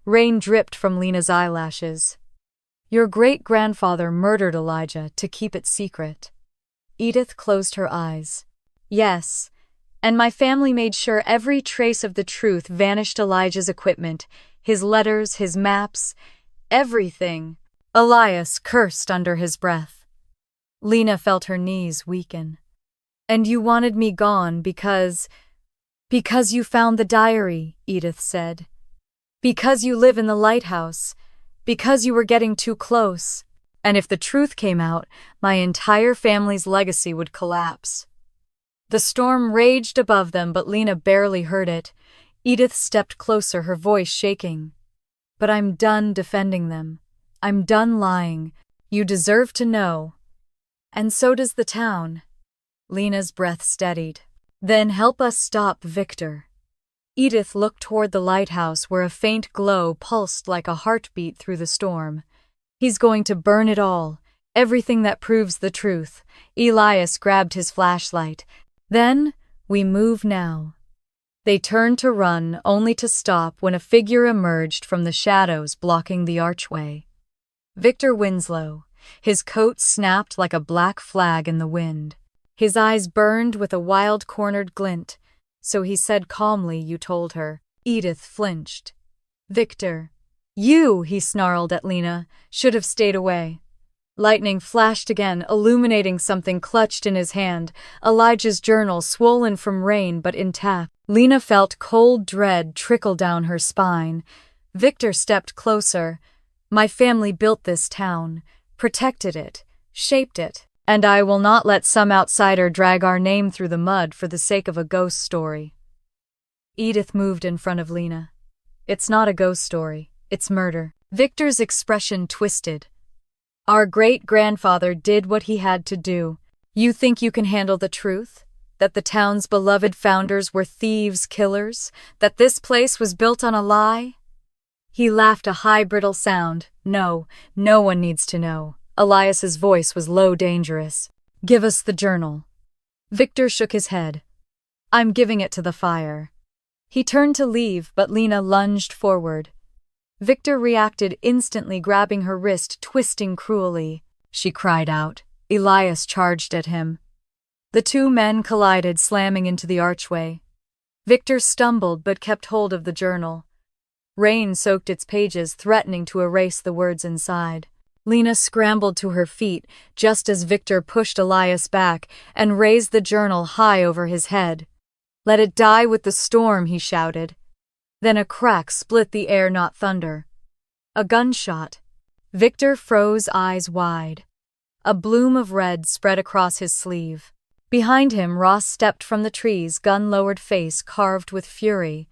Rain dripped from Lena's eyelashes. "Your great-grandfather murdered Elijah to keep it secret." Edith closed her eyes. "Yes, and my family made sure every trace of the truth vanished. Elijah's equipment, his letters, his maps, everything." Elias cursed under his breath. Lena felt her knees weaken. "And you wanted me gone because you found the diary," Edith said. "Because you live in the lighthouse. Because you were getting too close. And if the truth came out, my entire family's legacy would collapse." The storm raged above them, but Lena barely heard it. Edith stepped closer, her voice shaking. "But I'm done defending them. I'm done lying. You deserve to know. And so does the town." Lena's breath steadied. "Then help us stop Victor." Edith looked toward the lighthouse, where a faint glow pulsed like a heartbeat through the storm. "He's going to burn it all, everything that proves the truth." Elias grabbed his flashlight. "Then, we move now." They turned to run, only to stop when a figure emerged from the shadows blocking the archway. Victor Winslow. His coat snapped like a black flag in the wind. His eyes burned with a wild-cornered glint. "So he said calmly, you told her." Edith flinched. "Victor." "You," he snarled at Lena, "should have stayed away." Lightning flashed again, illuminating something clutched in his hand, Elijah's journal, swollen from rain but intact. Lena felt cold dread trickle down her spine. Victor stepped closer. "My family built this town, protected it, shaped it. And I will not let some outsider drag our name through the mud for the sake of a ghost story." Edith moved in front of Lena. "It's not a ghost story, it's murder." Victor's expression twisted. "Our great-grandfather did what he had to do. You think you can handle the truth? That the town's beloved founders were thieves, killers? That this place was built on a lie?" He laughed, a high, brittle sound. "No, no one needs to know." Elias's voice was low, dangerous. "Give us the journal." Victor shook his head. "I'm giving it to the fire." He turned to leave, but Lena lunged forward. Victor reacted instantly, grabbing her wrist, twisting cruelly. She cried out. Elias charged at him. The two men collided, slamming into the archway. Victor stumbled but kept hold of the journal. Rain soaked its pages, threatening to erase the words inside. Lena scrambled to her feet just as Victor pushed Elias back and raised the journal high over his head. "Let it die with the storm," he shouted. Then a crack split the air, not thunder. A gunshot. Victor froze, eyes wide. A bloom of red spread across his sleeve. Behind him, Ross stepped from the trees, gun lowered, face carved with fury.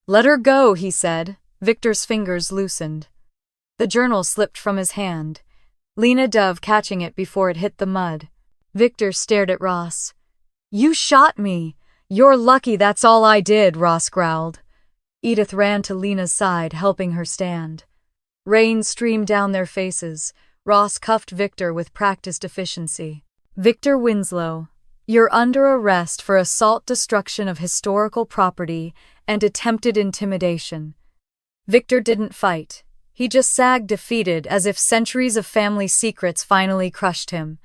"Let her go," he said. Victor's fingers loosened. The journal slipped from his hand, Lena Dove catching it before it hit the mud. Victor stared at Ross. "You shot me. You're lucky that's all I did," Ross growled. Edith ran to Lena's side, helping her stand. Rain streamed down their faces. Ross cuffed Victor with practiced efficiency. "Victor Winslow, you're under arrest for assault, destruction of historical property, and attempted intimidation." Victor didn't fight. He just sagged, defeated, as if centuries of family secrets finally crushed him.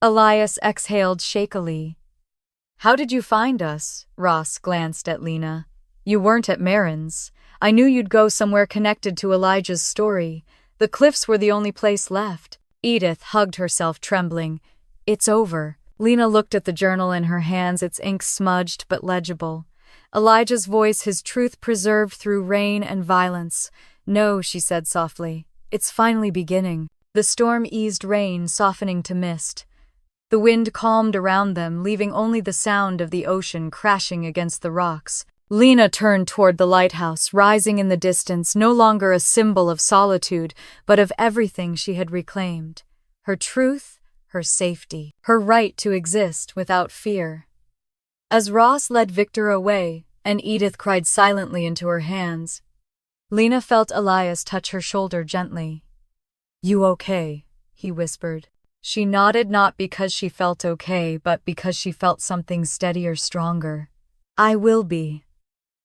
Elias exhaled shakily. "How did you find us?" Ross glanced at Lena. "You weren't at Marin's. I knew you'd go somewhere connected to Elijah's story. The cliffs were the only place left." Edith hugged herself, trembling. "It's over." Lena looked at the journal in her hands, its ink smudged but legible. Elijah's voice, his truth preserved through rain and violence. "No," she said softly. "It's finally beginning." The storm eased, rain softening to mist. The wind calmed around them, leaving only the sound of the ocean crashing against the rocks. Lena turned toward the lighthouse, rising in the distance, no longer a symbol of solitude, but of everything she had reclaimed. Her truth, her safety, her right to exist without fear. As Ross led Victor away, and Edith cried silently into her hands, Lena felt Elias touch her shoulder gently. "You okay?" he whispered. She nodded, not because she felt okay, but because she felt something steadier, stronger. "I will be."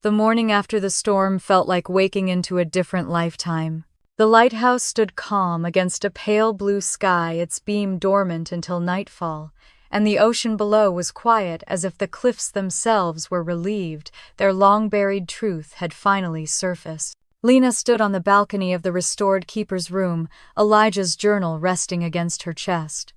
The morning after the storm felt like waking into a different lifetime. The lighthouse stood calm against a pale blue sky, its beam dormant until nightfall, and the ocean below was quiet, as if the cliffs themselves were relieved. Their long-buried truth had finally surfaced. Lena stood on the balcony of the restored keeper's room, Elijah's journal resting against her chest.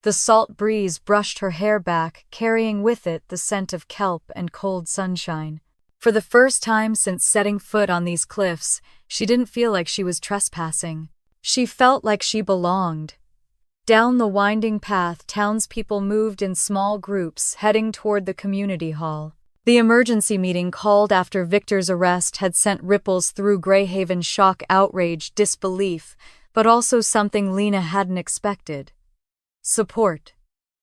The salt breeze brushed her hair back, carrying with it the scent of kelp and cold sunshine. For the first time since setting foot on these cliffs, she didn't feel like she was trespassing. She felt like she belonged. Down the winding path, townspeople moved in small groups, heading toward the community hall. The emergency meeting called after Victor's arrest had sent ripples through Greyhaven, shock, outrage, disbelief, but also something Lena hadn't expected. Support.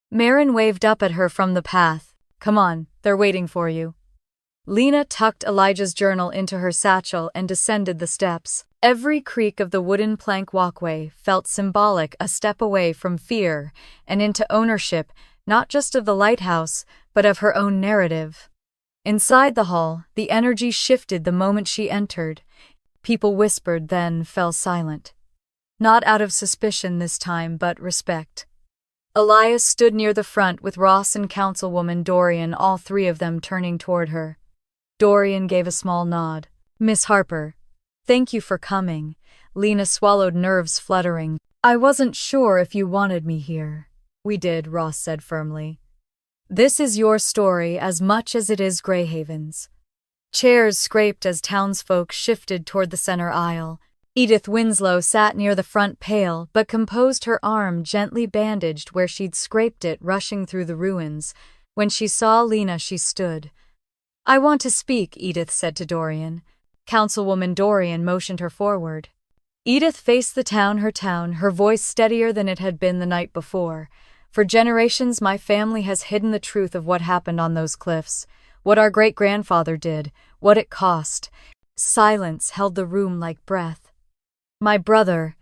Marin waved up at her from the path. "Come on, they're waiting for you." Lena tucked Elijah's journal into her satchel and descended the steps. Every creak of the wooden plank walkway felt symbolic, a step away from fear and into ownership, not just of the lighthouse, but of her own narrative. Inside the hall, the energy shifted the moment she entered. People whispered, then fell silent. Not out of suspicion this time, but respect. Elias stood near the front with Ross and Councilwoman Dorian, all three of them turning toward her. Dorian gave a small nod. "Miss Harper, thank you for coming." Lena swallowed, nerves fluttering. "I wasn't sure if you wanted me here." "We did," Ross said firmly. "This is your story as much as it is Greyhaven's." Chairs scraped as townsfolk shifted toward the center aisle. Edith Winslow sat near the front, pale, but composed, her arm gently bandaged where she'd scraped it, rushing through the ruins. When she saw Lena, she stood. "I want to speak," Edith said to Dorian. Councilwoman Dorian motioned her forward. Edith faced the town, her voice steadier than it had been the night before. "For generations, my family has hidden the truth of what happened on those cliffs, what our great-grandfather did, what it cost." Silence held the room like breath. "My brother,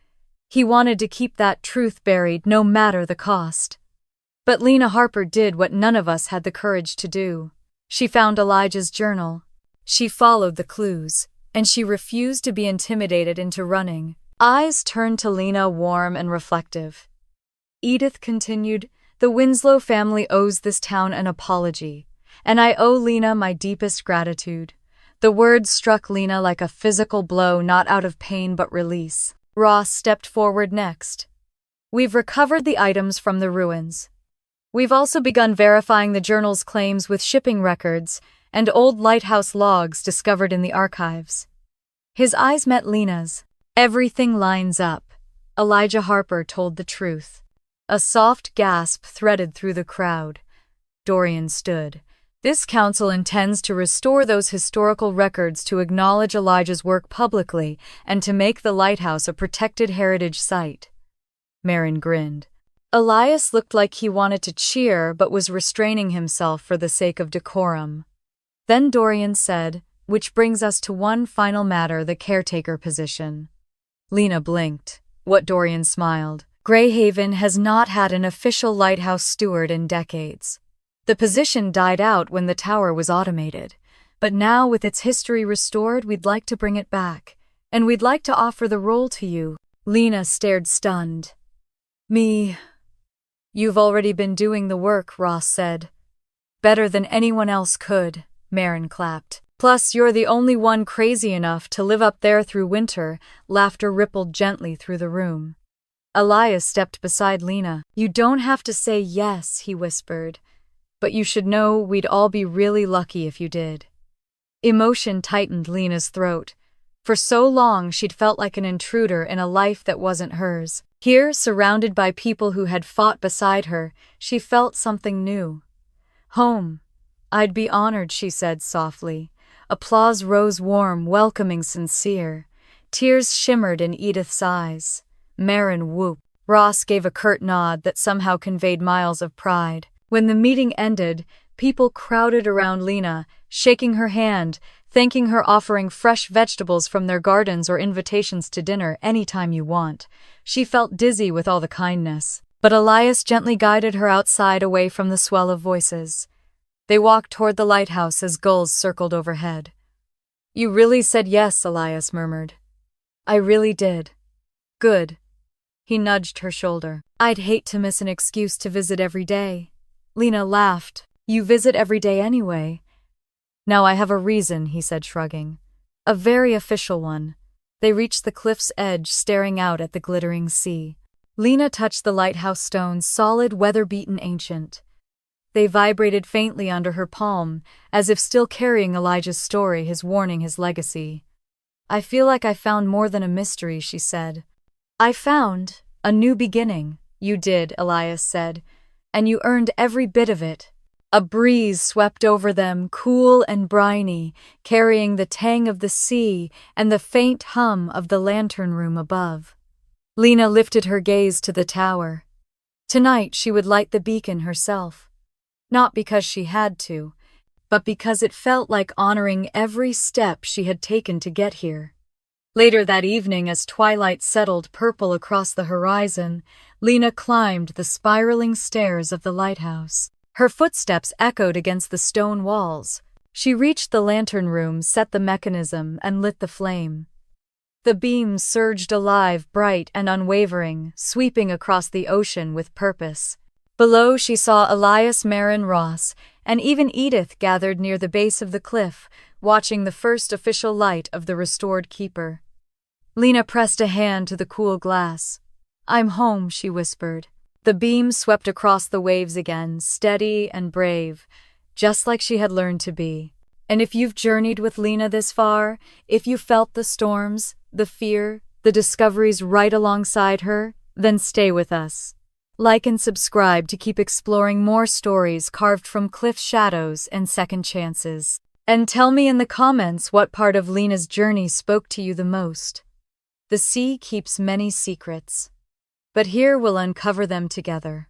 he wanted to keep that truth buried, no matter the cost. But Lena Harper did what none of us had the courage to do. She found Elijah's journal. She followed the clues. and she refused to be intimidated into running. Eyes turned to Lena, warm and reflective. Edith continued, "The Winslow family owes this town an apology, and I owe Lena my deepest gratitude." The words struck Lena like a physical blow, not out of pain but release. Ross stepped forward next. "We've recovered the items from the ruins. We've also begun verifying the journal's claims with shipping records and old lighthouse logs discovered in the archives." His eyes met Lena's. "Everything lines up." Elijah Harper told the truth. A soft gasp threaded through the crowd. Dorian stood. "This council intends to restore those historical records, to acknowledge Elijah's work publicly, and to make the lighthouse a protected heritage site." Marin grinned. Elias looked like he wanted to cheer but was restraining himself for the sake of decorum. Then Dorian said, "Which brings us to one final matter, the caretaker position." Lena blinked. What? Dorian smiled. "Greyhaven has not had an official lighthouse steward in decades. The position died out when the tower was automated, but now with its history restored, we'd like to bring it back, and we'd like to offer the role to you." Lena stared stunned. "Me?" "You've already been doing the work," Ross said. "Better than anyone else could," Marin clapped. "Plus, you're the only one crazy enough to live up there through winter." Laughter rippled gently through the room. Elias stepped beside Lena. "You don't have to say yes," he whispered, "but you should know we'd all be really lucky if you did." Emotion tightened Lena's throat. For so long she'd felt like an intruder in a life that wasn't hers. Here, surrounded by people who had fought beside her, she felt something new. "Home. I'd be honored," she said softly. Applause rose warm, welcoming, sincere. Tears shimmered in Edith's eyes. Marin whooped. Ross gave a curt nod that somehow conveyed miles of pride. When the meeting ended, people crowded around Lena, shaking her hand, thanking her, offering fresh vegetables from their gardens or invitations to dinner anytime you want. She felt dizzy with all the kindness, but Elias gently guided her outside, away from the swell of voices. They walked toward the lighthouse as gulls circled overhead. "You really said yes," Elias murmured. "I really did." "Good." He nudged her shoulder. "I'd hate to miss an excuse to visit every day." Lena laughed. "You visit every day anyway." "Now I have a reason," he said, shrugging. "A very official one." They reached the cliff's edge, staring out at the glittering sea. Lena touched the lighthouse stones, solid, weather-beaten, ancient. They vibrated faintly under her palm, as if still carrying Elijah's story, his warning, his legacy. "I feel like I found more than a mystery," she said. "I found a new beginning." "You did," Elias said, "and you earned every bit of it." A breeze swept over them, cool and briny, carrying the tang of the sea and the faint hum of the lantern room above. Lena lifted her gaze to the tower. Tonight she would light the beacon herself. Not because she had to, but because it felt like honoring every step she had taken to get here. Later that evening, as twilight settled purple across the horizon, Lena climbed the spiraling stairs of the lighthouse. Her footsteps echoed against the stone walls. She reached the lantern room, set the mechanism, and lit the flame. The beams surged alive, bright and unwavering, sweeping across the ocean with purpose. Below, she saw Elias, Marin, Ross, and even Edith gathered near the base of the cliff, watching the first official light of the restored keeper. Lena pressed a hand to the cool glass. "I'm home," she whispered. The beam swept across the waves again, steady and brave, just like she had learned to be. And if you've journeyed with Lena this far, if you felt the storms, the fear, the discoveries right alongside her, then stay with us. Like and subscribe to keep exploring more stories carved from cliff shadows and second chances. And tell me in the comments what part of Lena's journey spoke to you the most. The sea keeps many secrets, but here we'll uncover them together.